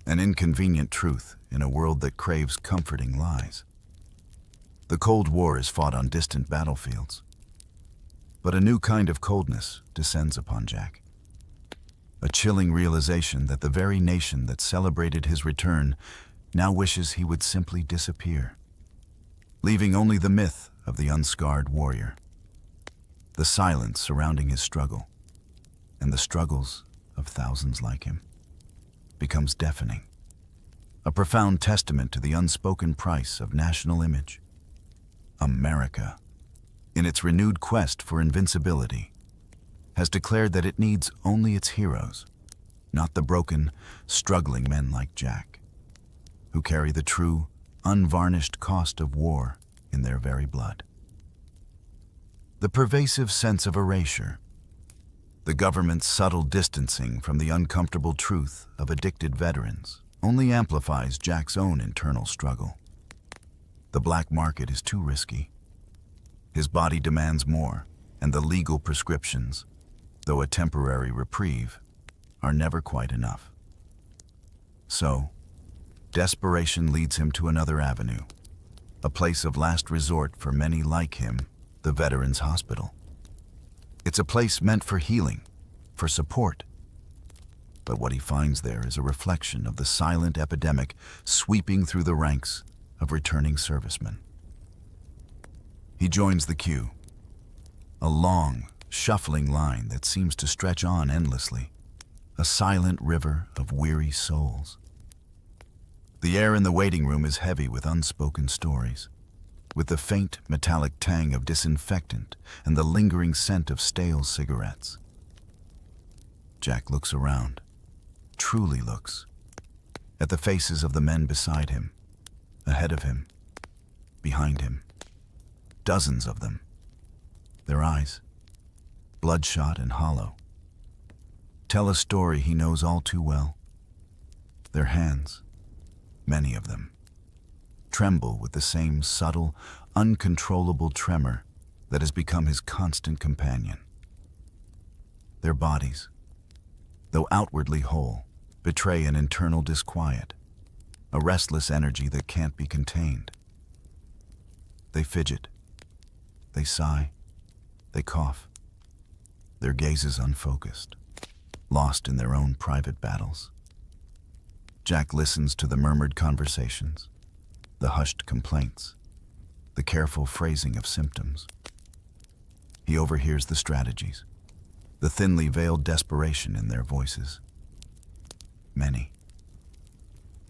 an inconvenient truth in a world that craves comforting lies. The Cold War is fought on distant battlefields, but a new kind of coldness descends upon Jack. A chilling realization that the very nation that celebrated his return now wishes he would simply disappear, leaving only the myth of the unscarred warrior. The silence surrounding his struggle, and the struggles of thousands like him, becomes deafening, a profound testament to the unspoken price of national image. America, in its renewed quest for invincibility, has declared that it needs only its heroes, not the broken, struggling men like Jack, who carry the true, unvarnished cost of war in their very blood. The pervasive sense of erasure, the government's subtle distancing from the uncomfortable truth of addicted veterans, only amplifies Jack's own internal struggle. The black market is too risky. His body demands more, and the legal prescriptions, though a temporary reprieve, are never quite enough. So, desperation leads him to another avenue, a place of last resort for many like him, the Veterans Hospital. It's a place meant for healing, for support. But what he finds there is a reflection of the silent epidemic sweeping through the ranks of returning servicemen. He joins the queue, a long, shuffling line that seems to stretch on endlessly, a silent river of weary souls. The air in the waiting room is heavy with unspoken stories, with the faint metallic tang of disinfectant and the lingering scent of stale cigarettes. Jack looks around, truly looks, at the faces of the men beside him, ahead of him, behind him. Dozens of them. Their eyes, bloodshot and hollow, tell a story he knows all too well. Their hands, many of them, tremble with the same subtle, uncontrollable tremor that has become his constant companion. Their bodies, though outwardly whole, betray an internal disquiet, a restless energy that can't be contained. They fidget, they sigh, they cough, their gazes unfocused, lost in their own private battles. Jack listens to the murmured conversations, the hushed complaints, the careful phrasing of symptoms. He overhears the strategies, the thinly veiled desperation in their voices. Many,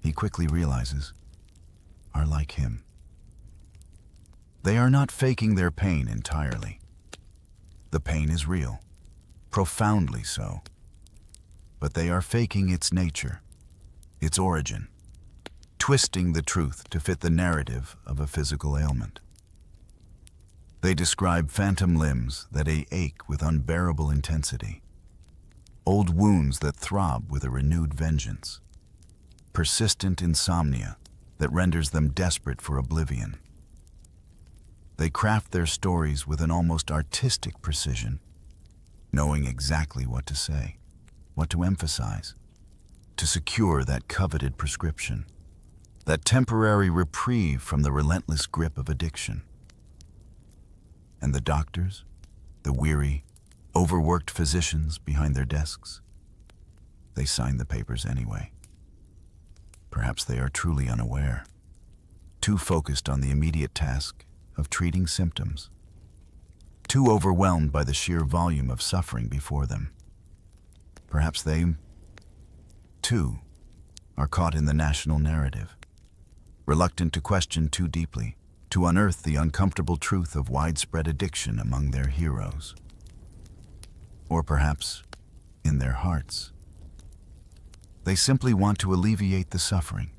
he quickly realizes, are like him. They are not faking their pain entirely. The pain is real, profoundly so. But they are faking its nature, its origin, twisting the truth to fit the narrative of a physical ailment. They describe phantom limbs that ache with unbearable intensity, old wounds that throb with a renewed vengeance, persistent insomnia that renders them desperate for oblivion. They craft their stories with an almost artistic precision, knowing exactly what to say, what to emphasize, to secure that coveted prescription, that temporary reprieve from the relentless grip of addiction. And the doctors, the weary, overworked physicians behind their desks, they sign the papers anyway. Perhaps they are truly unaware, too focused on the immediate task of treating symptoms, too overwhelmed by the sheer volume of suffering before them. Perhaps they, too, are caught in the national narrative, reluctant to question too deeply, to unearth the uncomfortable truth of widespread addiction among their heroes. Or perhaps, in their hearts, they simply want to alleviate the suffering,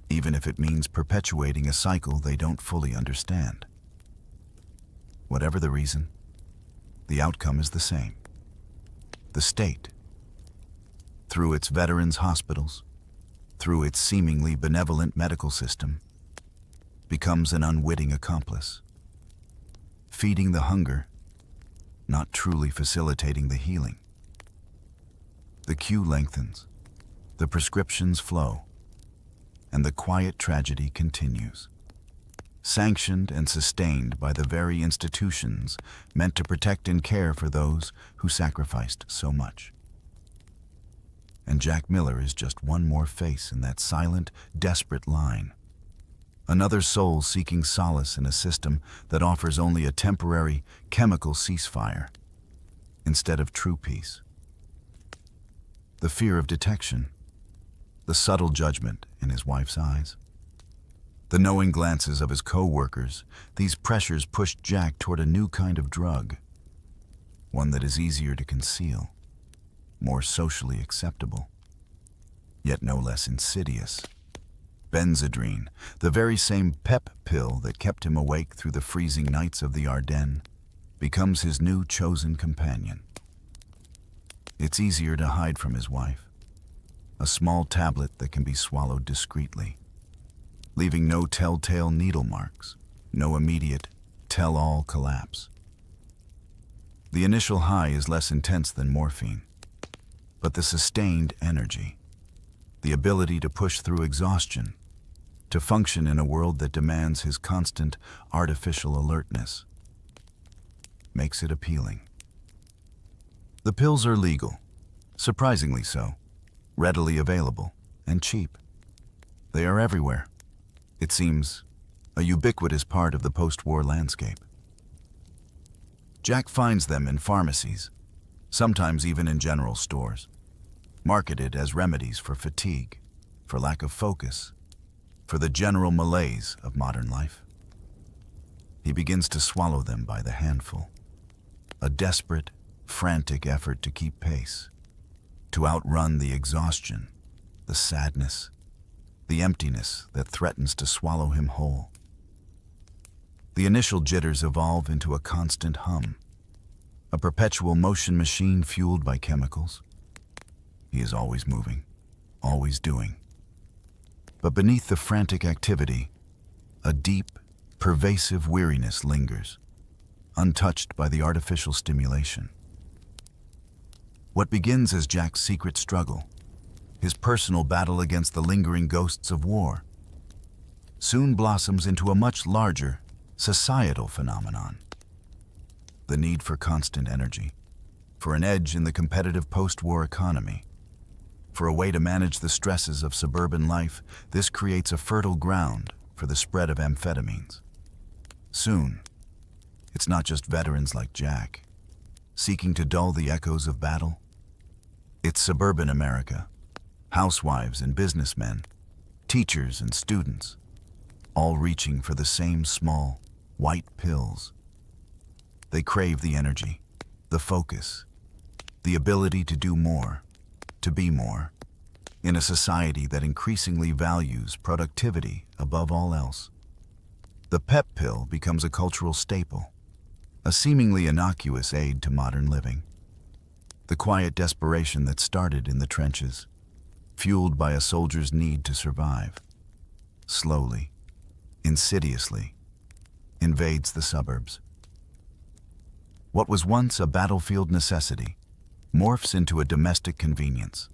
even if it means perpetuating a cycle they don't fully understand. Whatever the reason, the outcome is the same. The state, through its veterans' hospitals, through its seemingly benevolent medical system, becomes an unwitting accomplice, feeding the hunger, not truly facilitating the healing. The queue lengthens, the prescriptions flow, and the quiet tragedy continues, sanctioned and sustained by the very institutions meant to protect and care for those who sacrificed so much. And Jack Miller is just one more face in that silent, desperate line. Another soul seeking solace in a system that offers only a temporary chemical ceasefire instead of true peace. The fear of detection, the subtle judgment in his wife's eyes, the knowing glances of his co-workers, these pressures pushed Jack toward a new kind of drug, one that is easier to conceal, more socially acceptable, yet no less insidious. Benzedrine, the very same pep pill that kept him awake through the freezing nights of the Ardennes, becomes his new chosen companion. It's easier to hide from his wife, a small tablet that can be swallowed discreetly, leaving no telltale needle marks, no immediate tell-all collapse. The initial high is less intense than morphine, but the sustained energy, the ability to push through exhaustion, to function in a world that demands his constant artificial alertness, makes it appealing. The pills are legal, surprisingly so, readily available, and cheap. They are everywhere. It seems a ubiquitous part of the post-war landscape. Jack finds them in pharmacies, sometimes even in general stores, marketed as remedies for fatigue, for lack of focus, for the general malaise of modern life. He begins to swallow them by the handful, a desperate, frantic effort to keep pace, to outrun the exhaustion, the sadness, the emptiness that threatens to swallow him whole. The initial jitters evolve into a constant hum, a perpetual motion machine fueled by chemicals. He is always moving, always doing. But beneath the frantic activity, a deep, pervasive weariness lingers, untouched by the artificial stimulation. What begins as Jack's secret struggle, his personal battle against the lingering ghosts of war, soon blossoms into a much larger, societal phenomenon. The need for constant energy, for an edge in the competitive post-war economy, For a way to manage the stresses of suburban life, this creates a fertile ground for the spread of amphetamines. Soon, it's not just veterans like Jack, seeking to dull the echoes of battle. It's suburban America, housewives and businessmen, teachers and students, all reaching for the same small, white pills. They crave the energy, the focus, the ability to do more, to be more, in a society that increasingly values productivity above all else. The pep pill becomes a cultural staple, a seemingly innocuous aid to modern living. The quiet desperation that started in the trenches, fueled by a soldier's need to survive, slowly, insidiously, invades the suburbs. What was once a battlefield necessity morphs into a domestic convenience,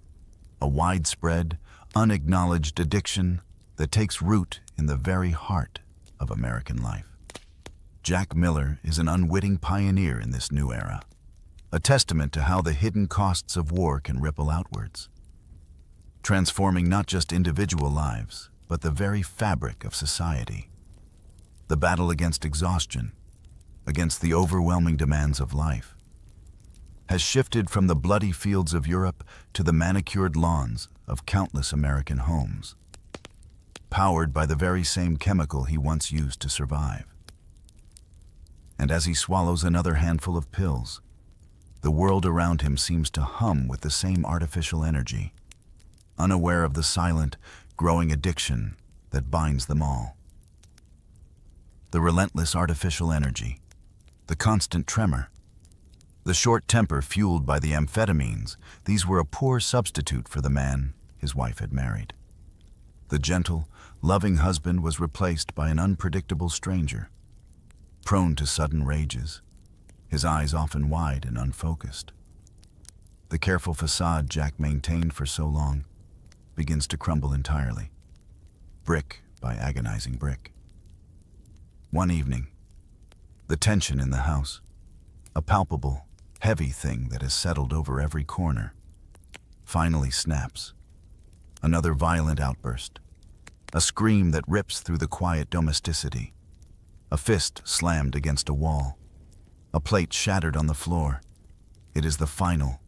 a widespread, unacknowledged addiction that takes root in the very heart of American life. Jack Miller is an unwitting pioneer in this new era, a testament to how the hidden costs of war can ripple outwards, transforming not just individual lives, but the very fabric of society. The battle against exhaustion, against the overwhelming demands of life, has shifted from the bloody fields of Europe to the manicured lawns of countless American homes, powered by the very same chemical he once used to survive. And as he swallows another handful of pills, the world around him seems to hum with the same artificial energy, unaware of the silent, growing addiction that binds them all. The relentless artificial energy, the constant tremor, the short temper fueled by the amphetamines, these were a poor substitute for the man his wife had married. The gentle, loving husband was replaced by an unpredictable stranger, prone to sudden rages, his eyes often wide and unfocused. The careful facade Jack maintained for so long begins to crumble entirely, brick by agonizing brick. One evening, the tension in the house, a palpable, heavy thing that has settled over every corner, finally snaps. Another violent outburst, a scream that rips through the quiet domesticity, a fist slammed against a wall, a plate shattered on the floor. It is the final,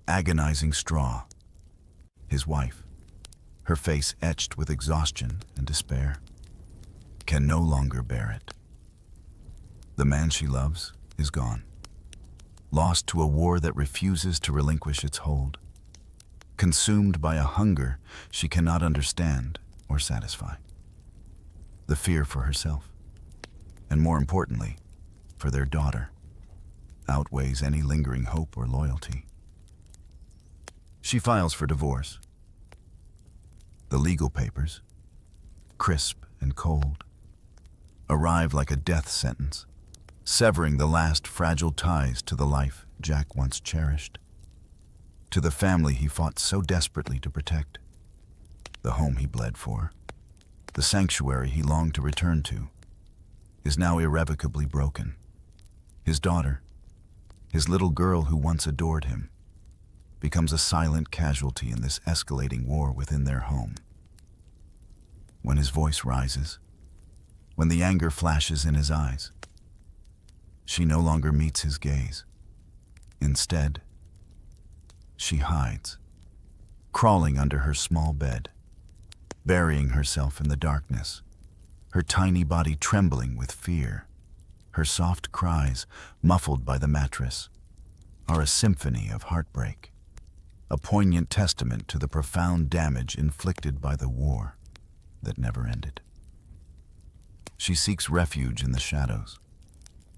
agonizing straw. His wife, her face etched with exhaustion and despair, can no longer bear it. The man she loves is gone, lost to a war that refuses to relinquish its hold, consumed by a hunger she cannot understand or satisfy. The fear for herself, and more importantly, for their daughter, outweighs any lingering hope or loyalty. She files for divorce. The legal papers, crisp and cold, arrive like a death sentence, severing the last fragile ties to the life Jack once cherished, to the family he fought so desperately to protect, the home he bled for, the sanctuary he longed to return to, is now irrevocably broken. His daughter, his little girl who once adored him, becomes a silent casualty in this escalating war within their home. When his voice rises, when the anger flashes in his eyes, she no longer meets his gaze. Instead, she hides, crawling under her small bed, burying herself in the darkness, her tiny body trembling with fear. Her soft cries, muffled by the mattress, are a symphony of heartbreak, a poignant testament to the profound damage inflicted by the war that never ended. She seeks refuge in the shadows,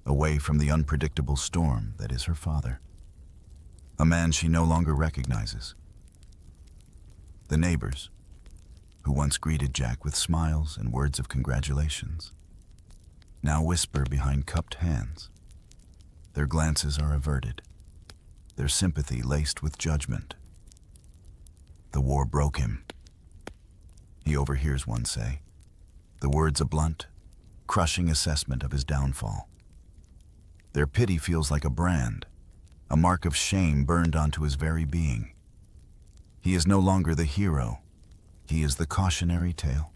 away from the unpredictable storm that is her father, a man she no longer recognizes. The neighbors, who once greeted Jack with smiles and words of congratulations, now whisper behind cupped hands. Their glances are averted, their sympathy laced with judgment. The war broke him, he overhears one say, the words a blunt, crushing assessment of his downfall. Their pity feels like a brand, a mark of shame burned onto his very being. He is no longer the hero. He is the cautionary tale,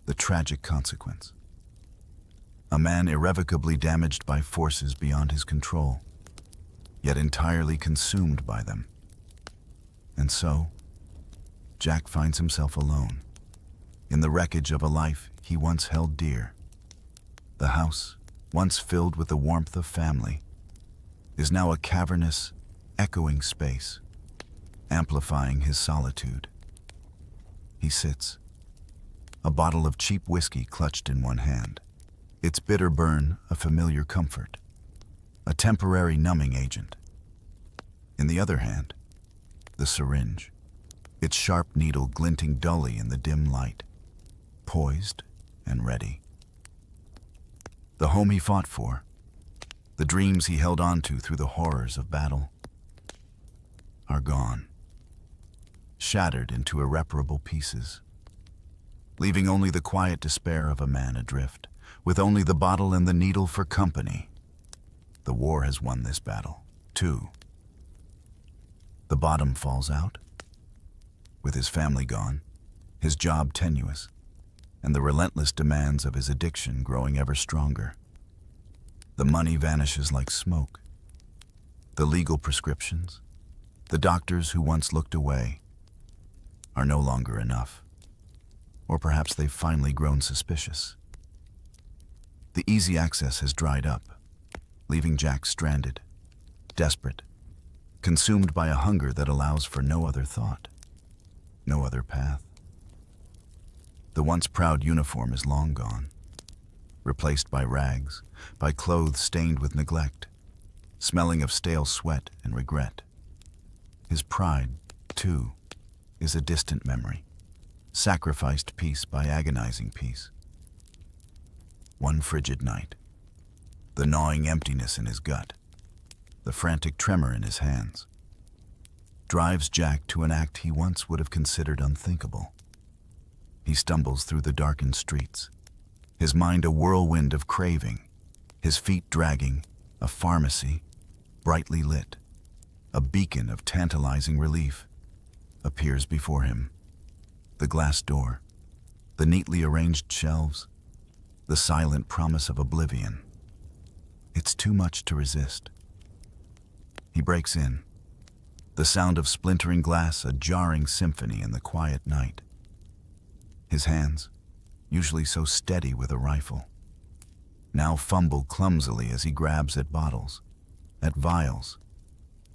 the tragic consequence. A man irrevocably damaged by forces beyond his control, yet entirely consumed by them. And so, Jack finds himself alone, in the wreckage of a life he once held dear. The house, once filled with the warmth of family, is now a cavernous, echoing space, amplifying his solitude. He sits, a bottle of cheap whiskey clutched in one hand, its bitter burn a familiar comfort, a temporary numbing agent. In the other hand, the syringe, its sharp needle glinting dully in the dim light, poised and ready. The home he fought for, the dreams he held on to through the horrors of battle, are gone, shattered into irreparable pieces, leaving only the quiet despair of a man adrift, with only the bottle and the needle for company. The war has won this battle, too. The bottom falls out, with his family gone, his job tenuous, and the relentless demands of his addiction growing ever stronger. The money vanishes like smoke. The legal prescriptions, the doctors who once looked away, are no longer enough. Or perhaps they've finally grown suspicious. The easy access has dried up, leaving Jack stranded, desperate, consumed by a hunger that allows for no other thought, no other path. The once proud uniform is long gone, replaced by rags, by clothes stained with neglect, smelling of stale sweat and regret. His pride, too, is a distant memory, sacrificed piece by agonizing piece. One frigid night, the gnawing emptiness in his gut, the frantic tremor in his hands, drives Jack to an act he once would have considered unthinkable. He stumbles through the darkened streets, his mind a whirlwind of craving, his feet dragging, a pharmacy, brightly lit, a beacon of tantalizing relief, appears before him. The glass door, the neatly arranged shelves, the silent promise of oblivion. It's too much to resist. He breaks in, the sound of splintering glass a jarring symphony in the quiet night. His hands, usually so steady with a rifle, now fumble clumsily as he grabs at bottles, at vials,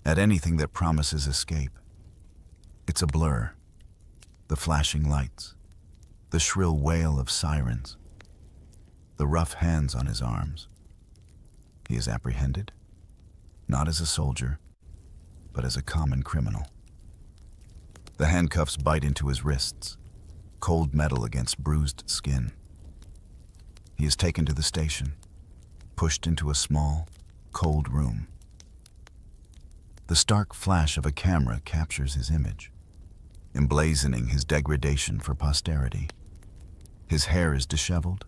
at anything that promises escape. It's a blur, the flashing lights, the shrill wail of sirens, the rough hands on his arms. He is apprehended, not as a soldier, but as a common criminal. The handcuffs bite into his wrists, cold metal against bruised skin. He is taken to the station, pushed into a small, cold room. The stark flash of a camera captures his image, emblazoning his degradation for posterity. His hair is disheveled,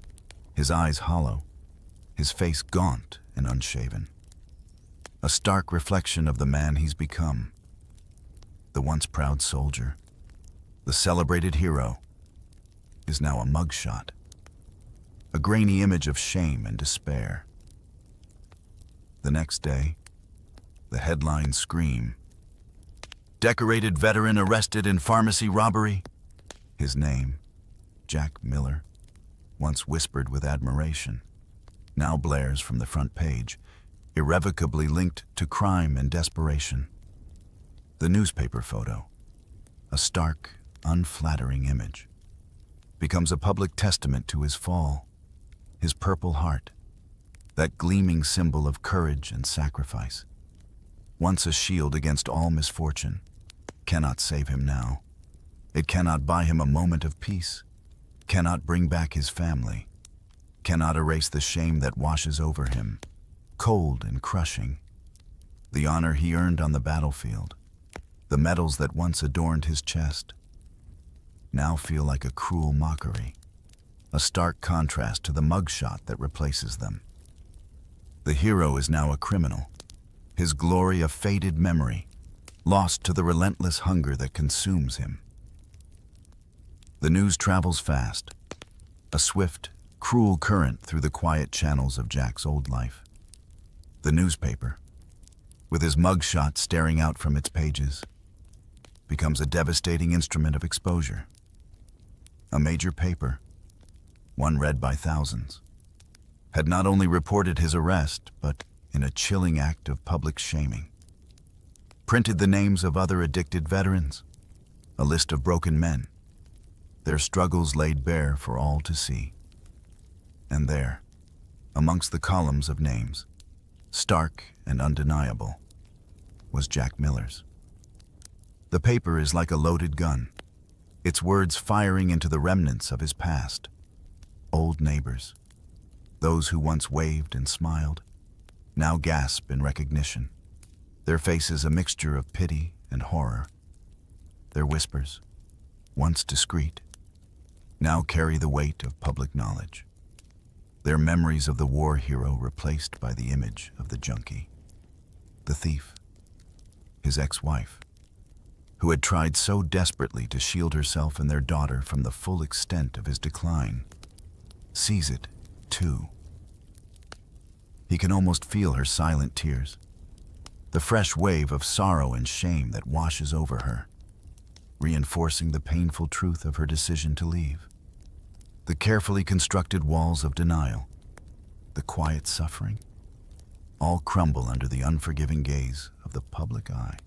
his eyes hollow, his face gaunt and unshaven. A stark reflection of the man he's become. The once proud soldier, the celebrated hero, is now a mugshot, a grainy image of shame and despair. The next day, the headlines scream, "Decorated veteran arrested in pharmacy robbery." His name, Jack Miller, once whispered with admiration, now blares from the front page, irrevocably linked to crime and desperation. The newspaper photo, a stark, unflattering image, becomes a public testament to his fall, his Purple Heart, that gleaming symbol of courage and sacrifice. Once a shield against all misfortune, cannot save him now. It cannot buy him a moment of peace, cannot bring back his family, cannot erase the shame that washes over him, cold and crushing. The honor he earned on the battlefield, the medals that once adorned his chest, now feel like a cruel mockery, a stark contrast to the mugshot that replaces them. The hero is now a criminal, his glory a faded memory, lost to the relentless hunger that consumes him. The news travels fast, a swift, cruel current through the quiet channels of Jack's old life. The newspaper, with his mugshot staring out from its pages, becomes a devastating instrument of exposure. A major paper, one read by thousands, had not only reported his arrest, but, in a chilling act of public shaming, printed the names of other addicted veterans, a list of broken men, their struggles laid bare for all to see. And there, amongst the columns of names, stark and undeniable, was Jack Miller's. The paper is like a loaded gun, its words firing into the remnants of his past. Old neighbors, those who once waved and smiled, now gasp in recognition, their faces a mixture of pity and horror. Their whispers, once discreet, now carry the weight of public knowledge. Their memories of the war hero replaced by the image of the junkie, the thief, his ex-wife, who had tried so desperately to shield herself and their daughter from the full extent of his decline, sees it, too. He can almost feel her silent tears, the fresh wave of sorrow and shame that washes over her, reinforcing the painful truth of her decision to leave. The carefully constructed walls of denial, the quiet suffering, all crumble under the unforgiving gaze of the public eye.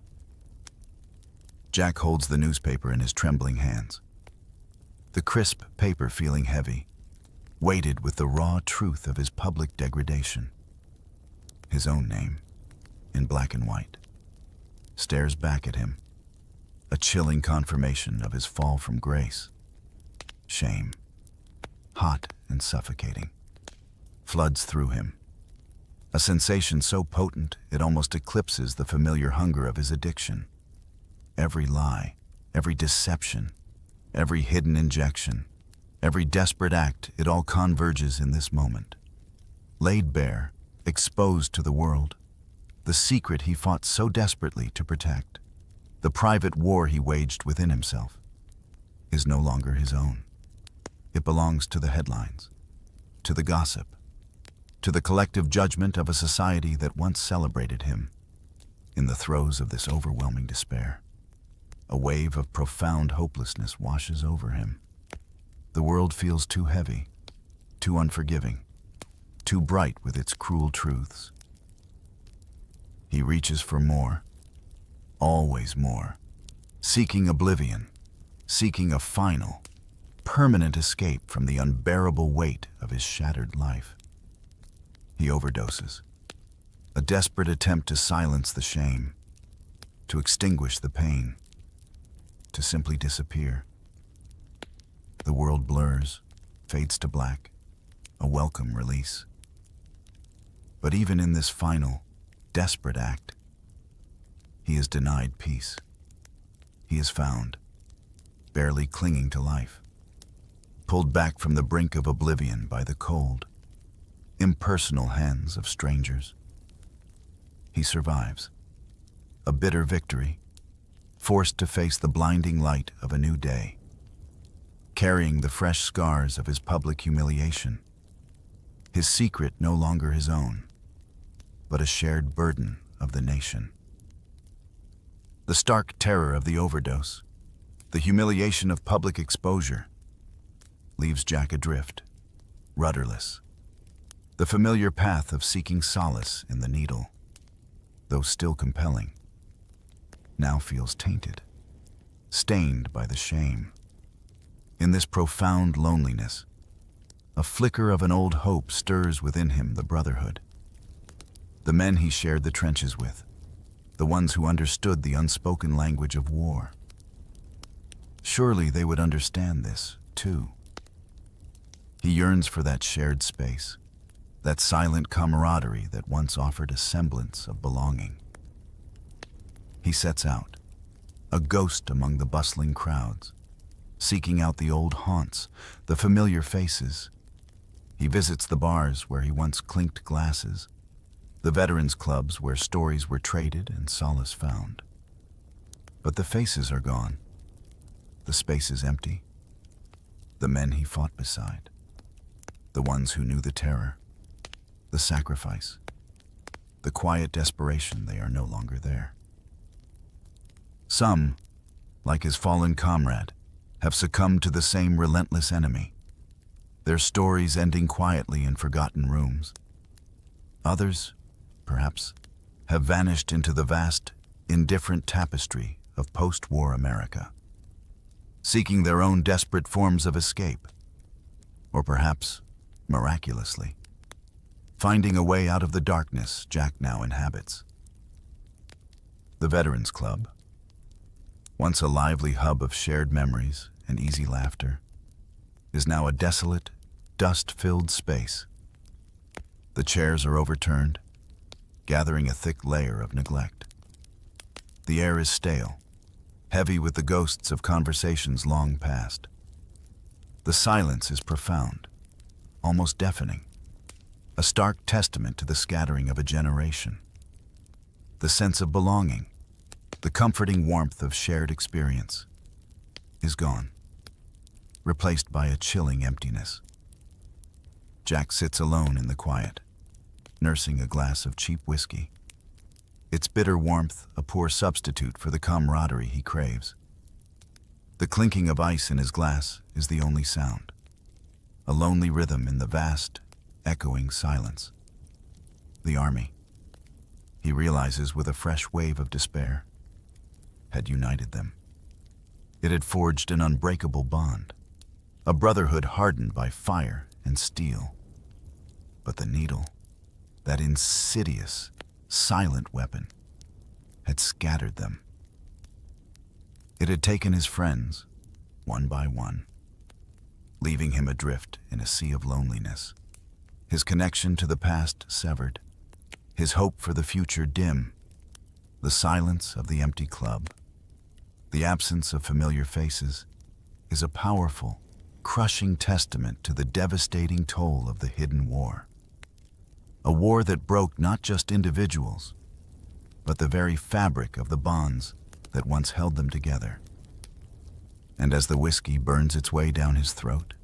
Jack holds the newspaper in his trembling hands, the crisp paper feeling heavy, weighted with the raw truth of his public degradation. His own name, in black and white, stares back at him, a chilling confirmation of his fall from grace. Shame, hot and suffocating, floods through him, a sensation so potent it almost eclipses the familiar hunger of his addiction. Every lie, every deception, every hidden injection, every desperate act, it all converges in this moment. Laid bare, exposed to the world, the secret he fought so desperately to protect, the private war he waged within himself, is no longer his own. It belongs to the headlines, to the gossip, to the collective judgment of a society that once celebrated him. In the throes of this overwhelming despair, a wave of profound hopelessness washes over him. The world feels too heavy, too unforgiving, too bright with its cruel truths. He reaches for more, always more, seeking oblivion, seeking a final, permanent escape from the unbearable weight of his shattered life. He overdoses, a desperate attempt to silence the shame, to extinguish the pain, to simply disappear. The world blurs, fades to black, a welcome release. But even in this final, desperate act, he is denied peace. He is found, barely clinging to life, pulled back from the brink of oblivion by the cold, impersonal hands of strangers. He survives, a bitter victory, forced to face the blinding light of a new day, carrying the fresh scars of his public humiliation, his secret no longer his own, but a shared burden of the nation. The stark terror of the overdose, the humiliation of public exposure, leaves Jack adrift, rudderless. The familiar path of seeking solace in the needle, though still compelling, now feels tainted, stained by the shame. In this profound loneliness, a flicker of an old hope stirs within him the brotherhood. The men he shared the trenches with, the ones who understood the unspoken language of war. Surely they would understand this, too. He yearns for that shared space, that silent camaraderie that once offered a semblance of belonging. He sets out, a ghost among the bustling crowds, seeking out the old haunts, the familiar faces. He visits the bars where he once clinked glasses, the veterans' clubs where stories were traded and solace found. But the faces are gone. The space is empty. The men he fought beside. The ones who knew the terror. The sacrifice. The quiet desperation, they are no longer there. Some, like his fallen comrade, have succumbed to the same relentless enemy, their stories ending quietly in forgotten rooms. Others, perhaps, have vanished into the vast, indifferent tapestry of post-war America, seeking their own desperate forms of escape, or perhaps, miraculously, finding a way out of the darkness Jack now inhabits. The Veterans Club, once a lively hub of shared memories and easy laughter, is now a desolate, dust-filled space. The chairs are overturned, gathering a thick layer of neglect. The air is stale, heavy with the ghosts of conversations long past. The silence is profound, almost deafening, a stark testament to the scattering of a generation. The sense of belonging, the comforting warmth of shared experience, is gone, replaced by a chilling emptiness. Jack sits alone in the quiet, nursing a glass of cheap whiskey, its bitter warmth a poor substitute for the camaraderie he craves. The clinking of ice in his glass is the only sound, a lonely rhythm in the vast, echoing silence. The army, he realizes with a fresh wave of despair, had united them. It had forged an unbreakable bond, a brotherhood hardened by fire and steel. But the needle, that insidious, silent weapon, had scattered them. It had taken his friends, one by one, leaving him adrift in a sea of loneliness, his connection to the past severed, his hope for the future dim. The silence of the empty club, the absence of familiar faces, is a powerful, crushing testament to the devastating toll of the hidden war. A war that broke not just individuals, but the very fabric of the bonds that once held them together. And as the whiskey burns its way down his throat,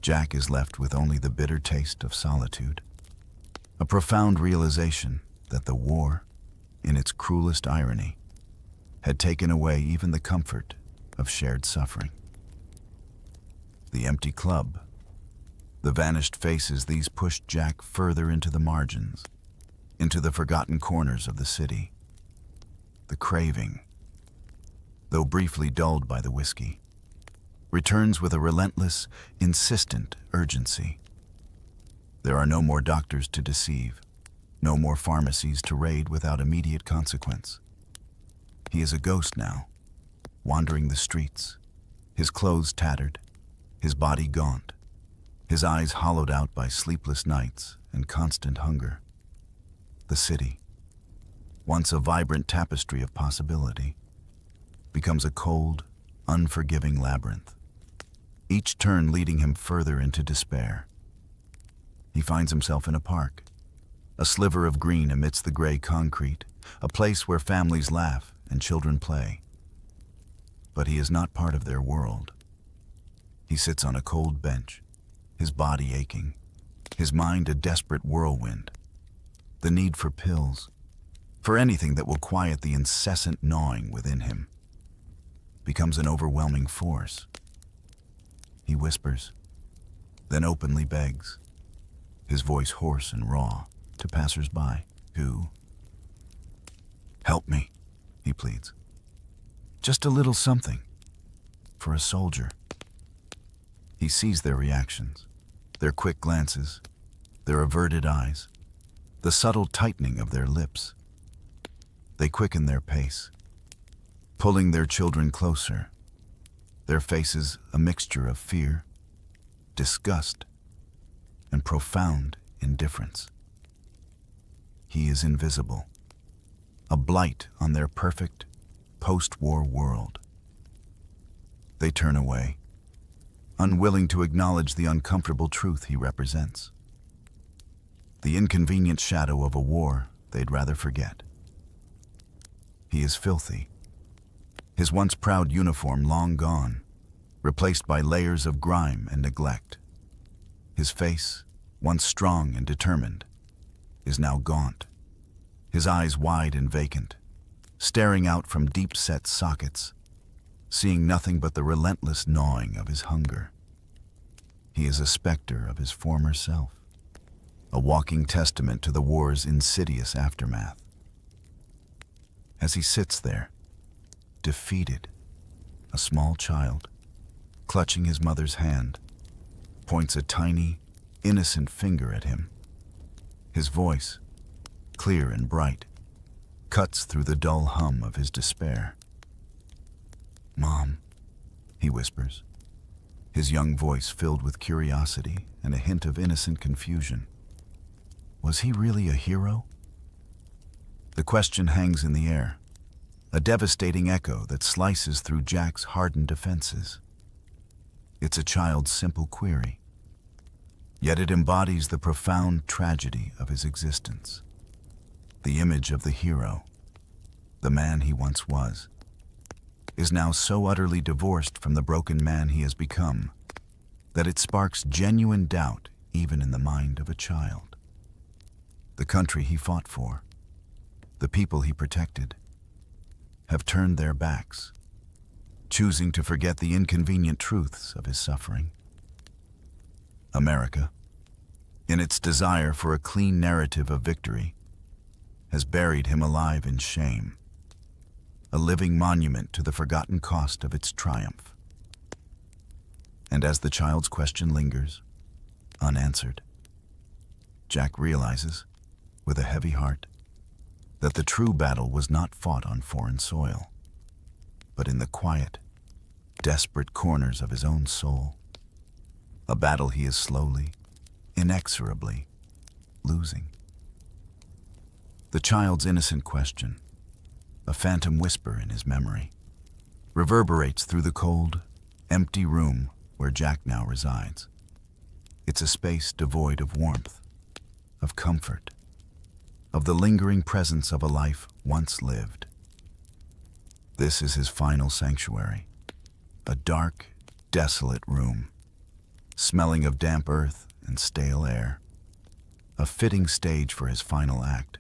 Jack is left with only the bitter taste of solitude, a profound realization that the war, in its cruelest irony, had taken away even the comfort of shared suffering. The empty club, the vanished faces, these pushed Jack further into the margins, into the forgotten corners of the city. The craving, though briefly dulled by the whiskey, returns with a relentless, insistent urgency. There are no more doctors to deceive, no more pharmacies to raid without immediate consequence. He is a ghost now, wandering the streets, his clothes tattered, his body gaunt, his eyes hollowed out by sleepless nights and constant hunger. The city, once a vibrant tapestry of possibility, becomes a cold, unforgiving labyrinth, each turn leading him further into despair. He finds himself in a park, a sliver of green amidst the gray concrete, a place where families laugh and children play. But he is not part of their world. He sits on a cold bench, his body aching, his mind a desperate whirlwind. The need for pills, for anything that will quiet the incessant gnawing within him, becomes an overwhelming force. He whispers, then openly begs, his voice hoarse and raw, to passers-by who, "Help me," he pleads. "Just a little something, for a soldier." He sees their reactions, their quick glances, their averted eyes, the subtle tightening of their lips. They quicken their pace, pulling their children closer, their faces a mixture of fear, disgust, and profound indifference. He is invisible, a blight on their perfect, post-war world. They turn away, unwilling to acknowledge the uncomfortable truth he represents, the inconvenient shadow of a war they'd rather forget. He is filthy, His once proud uniform long gone, replaced by layers of grime and neglect. His face, once strong and determined, is now gaunt, his eyes wide and vacant, staring out from deep-set sockets, seeing nothing but the relentless gnawing of his hunger. He is a specter of his former self, a walking testament to the war's insidious aftermath. As he sits there, defeated, a small child, clutching his mother's hand, points a tiny, innocent finger at him. His voice, clear and bright, cuts through the dull hum of his despair. "Mom," he whispers, his young voice filled with curiosity and a hint of innocent confusion. Was he really a hero? The question hangs in the air, a devastating echo that slices through Jack's hardened defenses. It's a child's simple query, yet it embodies the profound tragedy of his existence. The image of the hero, the man he once was, is now so utterly divorced from the broken man he has become that it sparks genuine doubt even in the mind of a child. The country he fought for, the people he protected, have turned their backs, choosing to forget the inconvenient truths of his suffering. America, in its desire for a clean narrative of victory, has buried him alive in shame, a living monument to the forgotten cost of its triumph. And as the child's question lingers, unanswered, Jack realizes, with a heavy heart, that the true battle was not fought on foreign soil, but in the quiet, desperate corners of his own soul, a battle he is slowly, inexorably losing. The child's innocent question, a phantom whisper in his memory, reverberates through the cold, empty room where Jack now resides. It's a space devoid of warmth, of comfort, of the lingering presence of a life once lived. This is his final sanctuary, a dark, desolate room, smelling of damp earth and stale air, a fitting stage for his final act.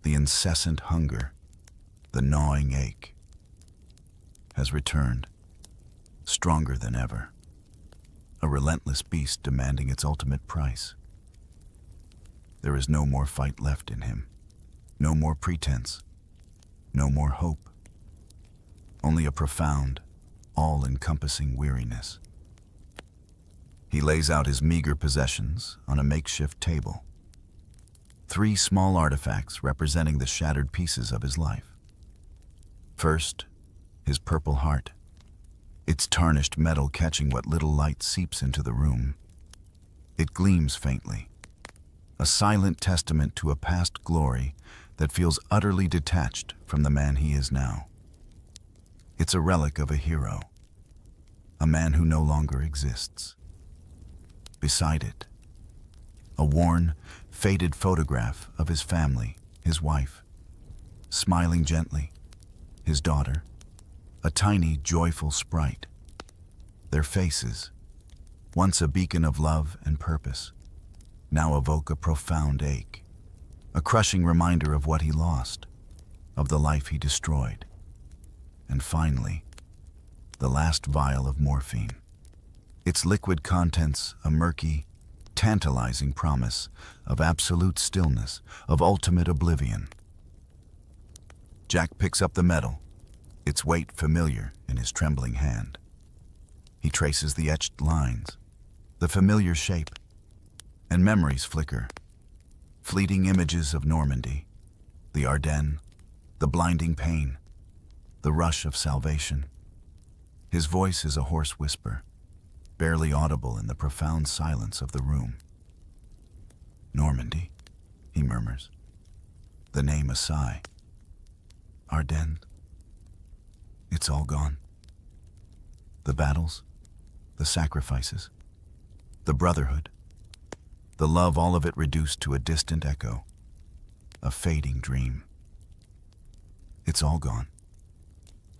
The incessant hunger, the gnawing ache, has returned, stronger than ever, a relentless beast demanding its ultimate price. There is no more fight left in him, no more pretense, no more hope, only a profound, all-encompassing weariness. He lays out his meager possessions on a makeshift table, 3 small artifacts representing the shattered pieces of his life. First, his purple heart, its tarnished metal catching what little light seeps into the room. It gleams faintly, a silent testament to a past glory that feels utterly detached from the man he is now. It's a relic of a hero, a man who no longer exists. Beside it, a worn, faded photograph of his family, his wife, smiling gently, his daughter, a tiny, joyful sprite. Their faces, once a beacon of love and purpose, now evoke a profound ache, a crushing reminder of what he lost, of the life he destroyed. And finally, the last vial of morphine, its liquid contents a murky, tantalizing promise of absolute stillness, of ultimate oblivion. Jack picks up the metal, its weight familiar in his trembling hand. He traces the etched lines, the familiar shape, and memories flicker. Fleeting images of Normandy, the Ardennes, the blinding pain, the rush of salvation. His voice is a hoarse whisper, barely audible in the profound silence of the room. Normandy, he murmurs, the name a sigh. Ardennes, it's all gone. The battles, the sacrifices, the brotherhood, the love, all of it reduced to a distant echo, a fading dream. It's all gone.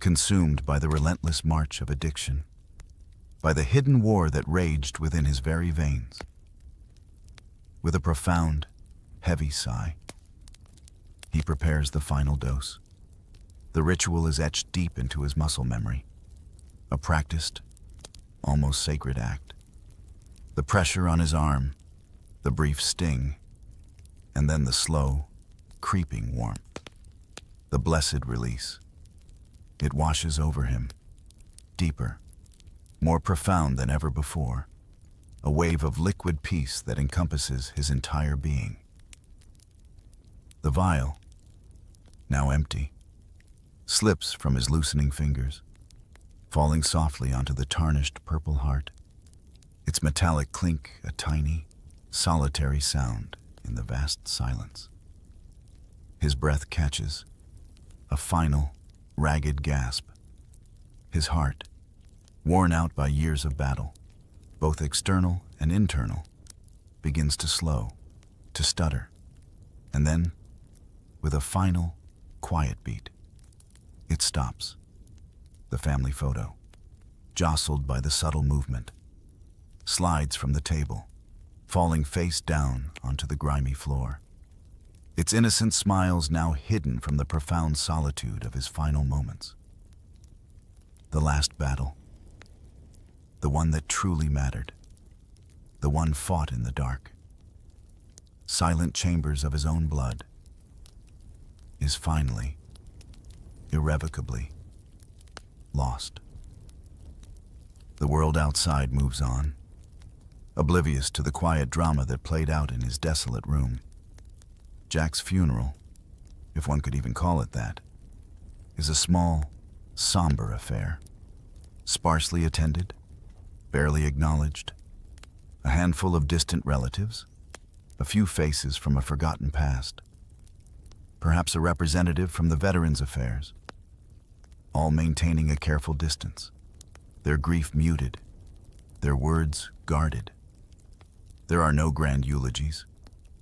consumed by the relentless march of addiction, by the hidden war that raged within his very veins. With a profound, heavy sigh, he prepares the final dose. The ritual is etched deep into his muscle memory, a practiced, almost sacred act. The pressure on his arm, the brief sting, and then the slow, creeping warmth. The blessed release. It washes over him, deeper, more profound than ever before, a wave of liquid peace that encompasses his entire being. The vial, now empty, slips from his loosening fingers, falling softly onto the tarnished purple heart. Its metallic clink a tiny, solitary sound in the vast silence. His breath catches, a final, ragged gasp. His heart, worn out by years of battle, both external and internal, begins to slow, to stutter, and then, with a final, quiet beat, it stops. The family photo, jostled by the subtle movement, slides from the table, falling face down onto the grimy floor. Its innocent smiles now hidden from the profound solitude of his final moments. The last battle, the one that truly mattered, the one fought in the dark, silent chambers of his own blood, is finally, irrevocably, lost. The world outside moves on, oblivious to the quiet drama that played out in his desolate room. Jack's funeral, if one could even call it that, is a small, somber affair, sparsely attended, barely acknowledged, a handful of distant relatives, a few faces from a forgotten past, perhaps a representative from the Veterans Affairs, all maintaining a careful distance, their grief muted, their words guarded. There are no grand eulogies,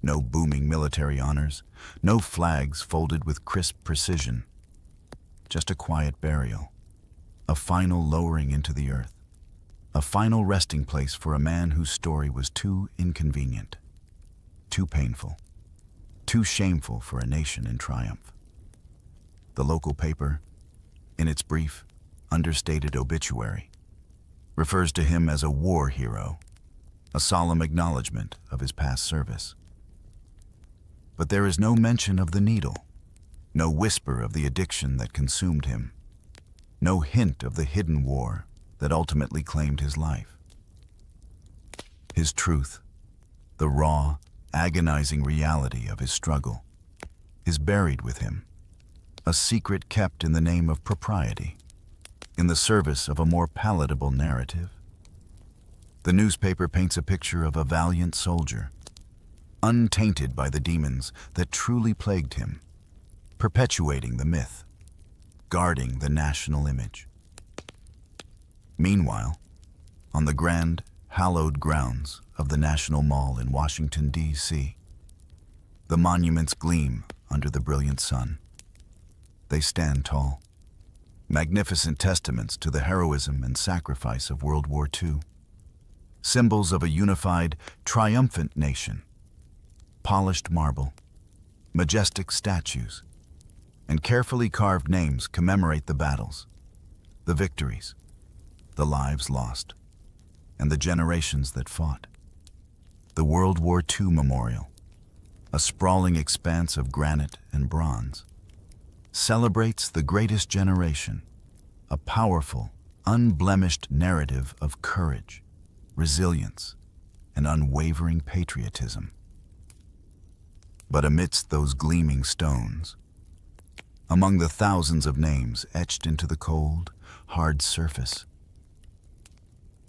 no booming military honors, no flags folded with crisp precision, just a quiet burial, a final lowering into the earth, a final resting place for a man whose story was too inconvenient, too painful, too shameful for a nation in triumph. The local paper, in its brief, understated obituary, refers to him as a war hero, a solemn acknowledgement of his past service. But there is no mention of the needle, no whisper of the addiction that consumed him, no hint of the hidden war that ultimately claimed his life. His truth, the raw, agonizing reality of his struggle, is buried with him, a secret kept in the name of propriety, in the service of a more palatable narrative. The newspaper paints a picture of a valiant soldier, untainted by the demons that truly plagued him, perpetuating the myth, guarding the national image. Meanwhile, on the grand, hallowed grounds of the National Mall in Washington, D.C., the monuments gleam under the brilliant sun. They stand tall, magnificent testaments to the heroism and sacrifice of World War II, symbols of a unified, triumphant nation. Polished marble, majestic statues, and carefully carved names commemorate the battles, the victories, the lives lost, and the generations that fought. The World War II Memorial, a sprawling expanse of granite and bronze, celebrates the greatest generation, a powerful, unblemished narrative of courage, resilience, and unwavering patriotism. But amidst those gleaming stones, among the thousands of names etched into the cold, hard surface,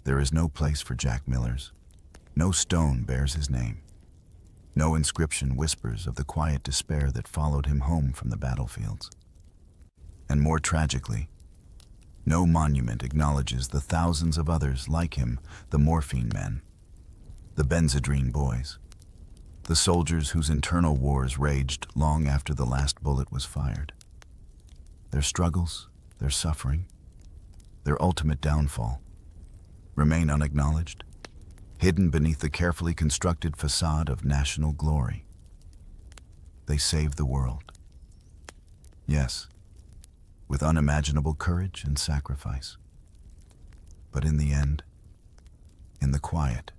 there is no place for Jack Miller's. No stone bears his name. No inscription whispers of the quiet despair that followed him home from the battlefields. And more tragically, no monument acknowledges the thousands of others like him, the morphine men, the Benzedrine boys, the soldiers whose internal wars raged long after the last bullet was fired. Their struggles, their suffering, their ultimate downfall, remain unacknowledged, hidden beneath the carefully constructed facade of national glory. They saved the world. Yes, with unimaginable courage and sacrifice. But in the end, in the quiet,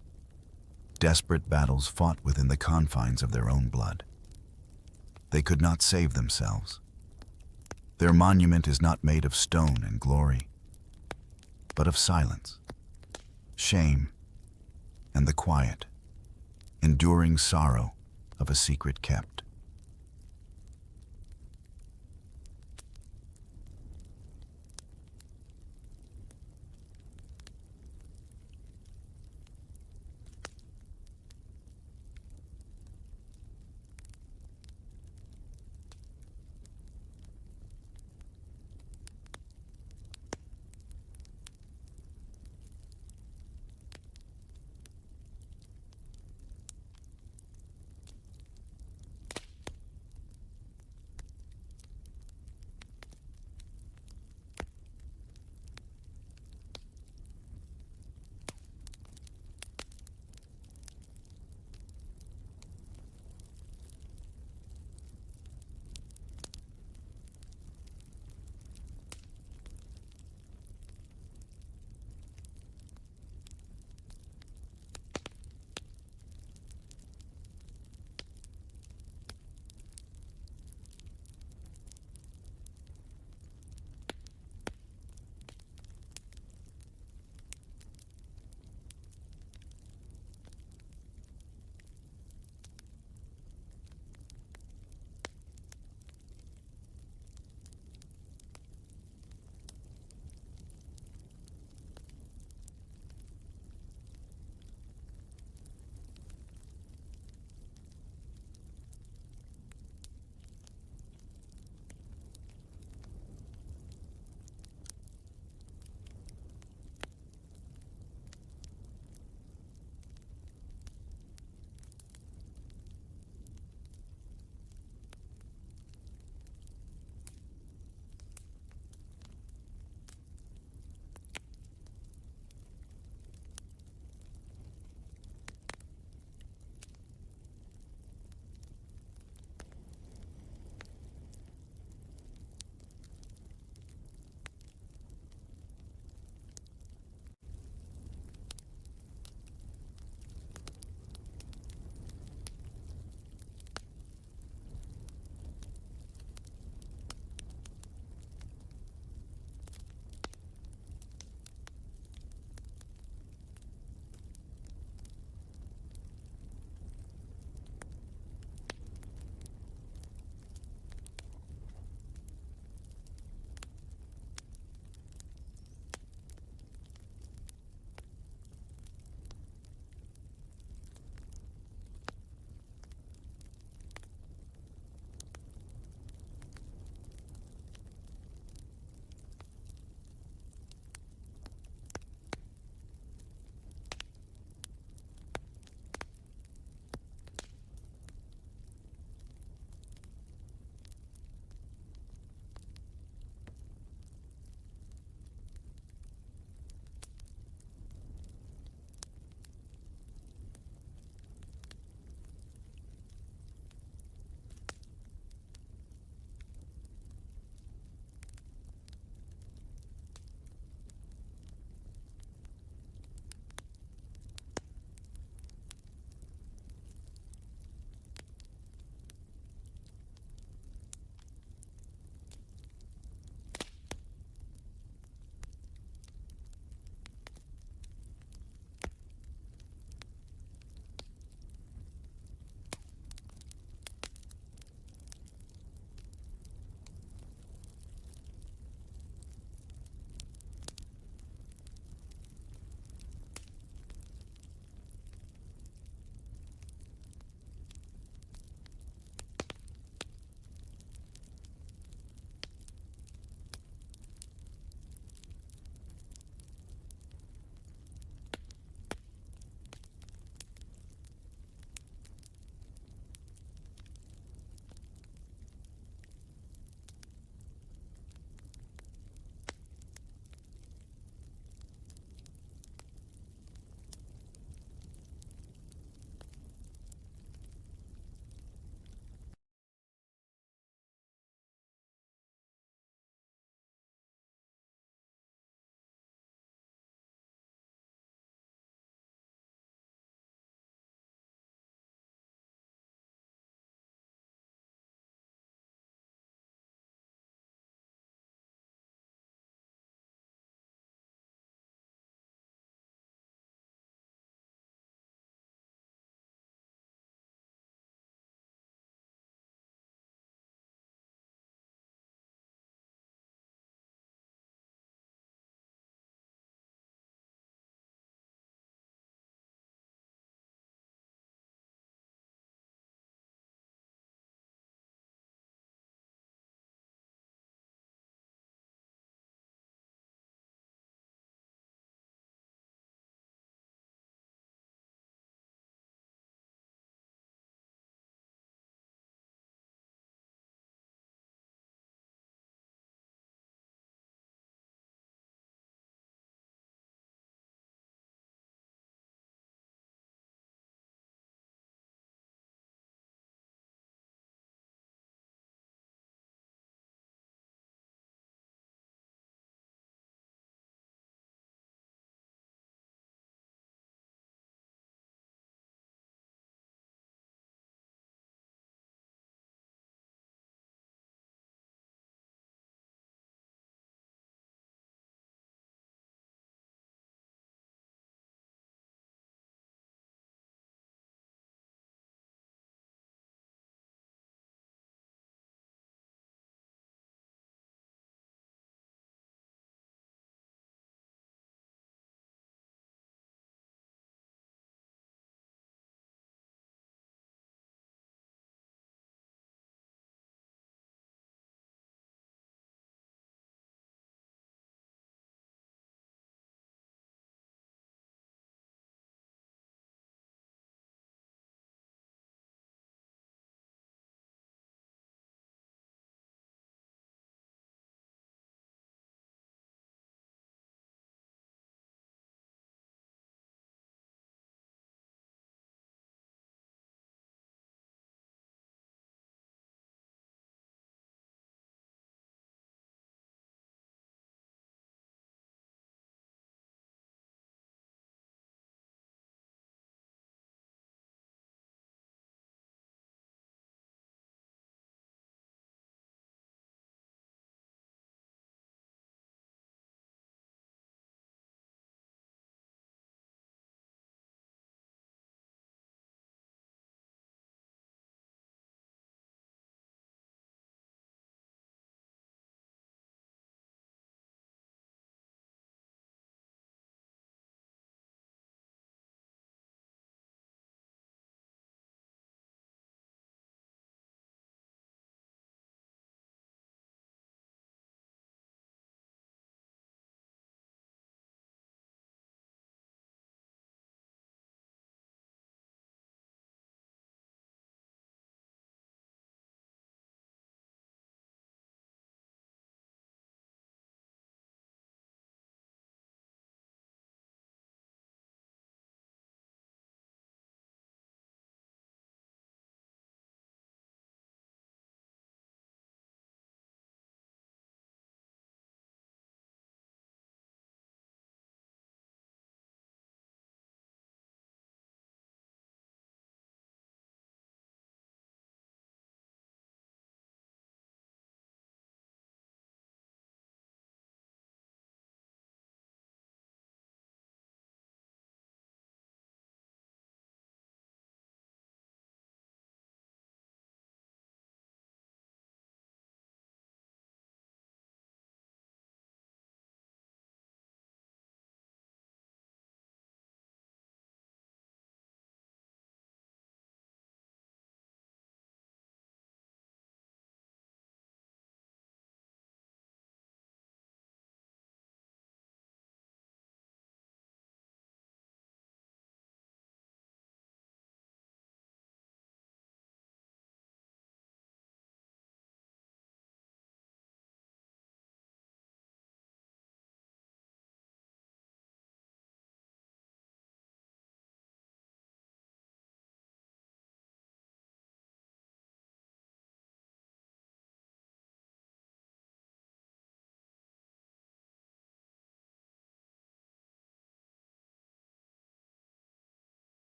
desperate battles fought within the confines of their own blood, they could not save themselves. Their monument is not made of stone and glory, but of silence, shame, and the quiet, enduring sorrow of a secret kept.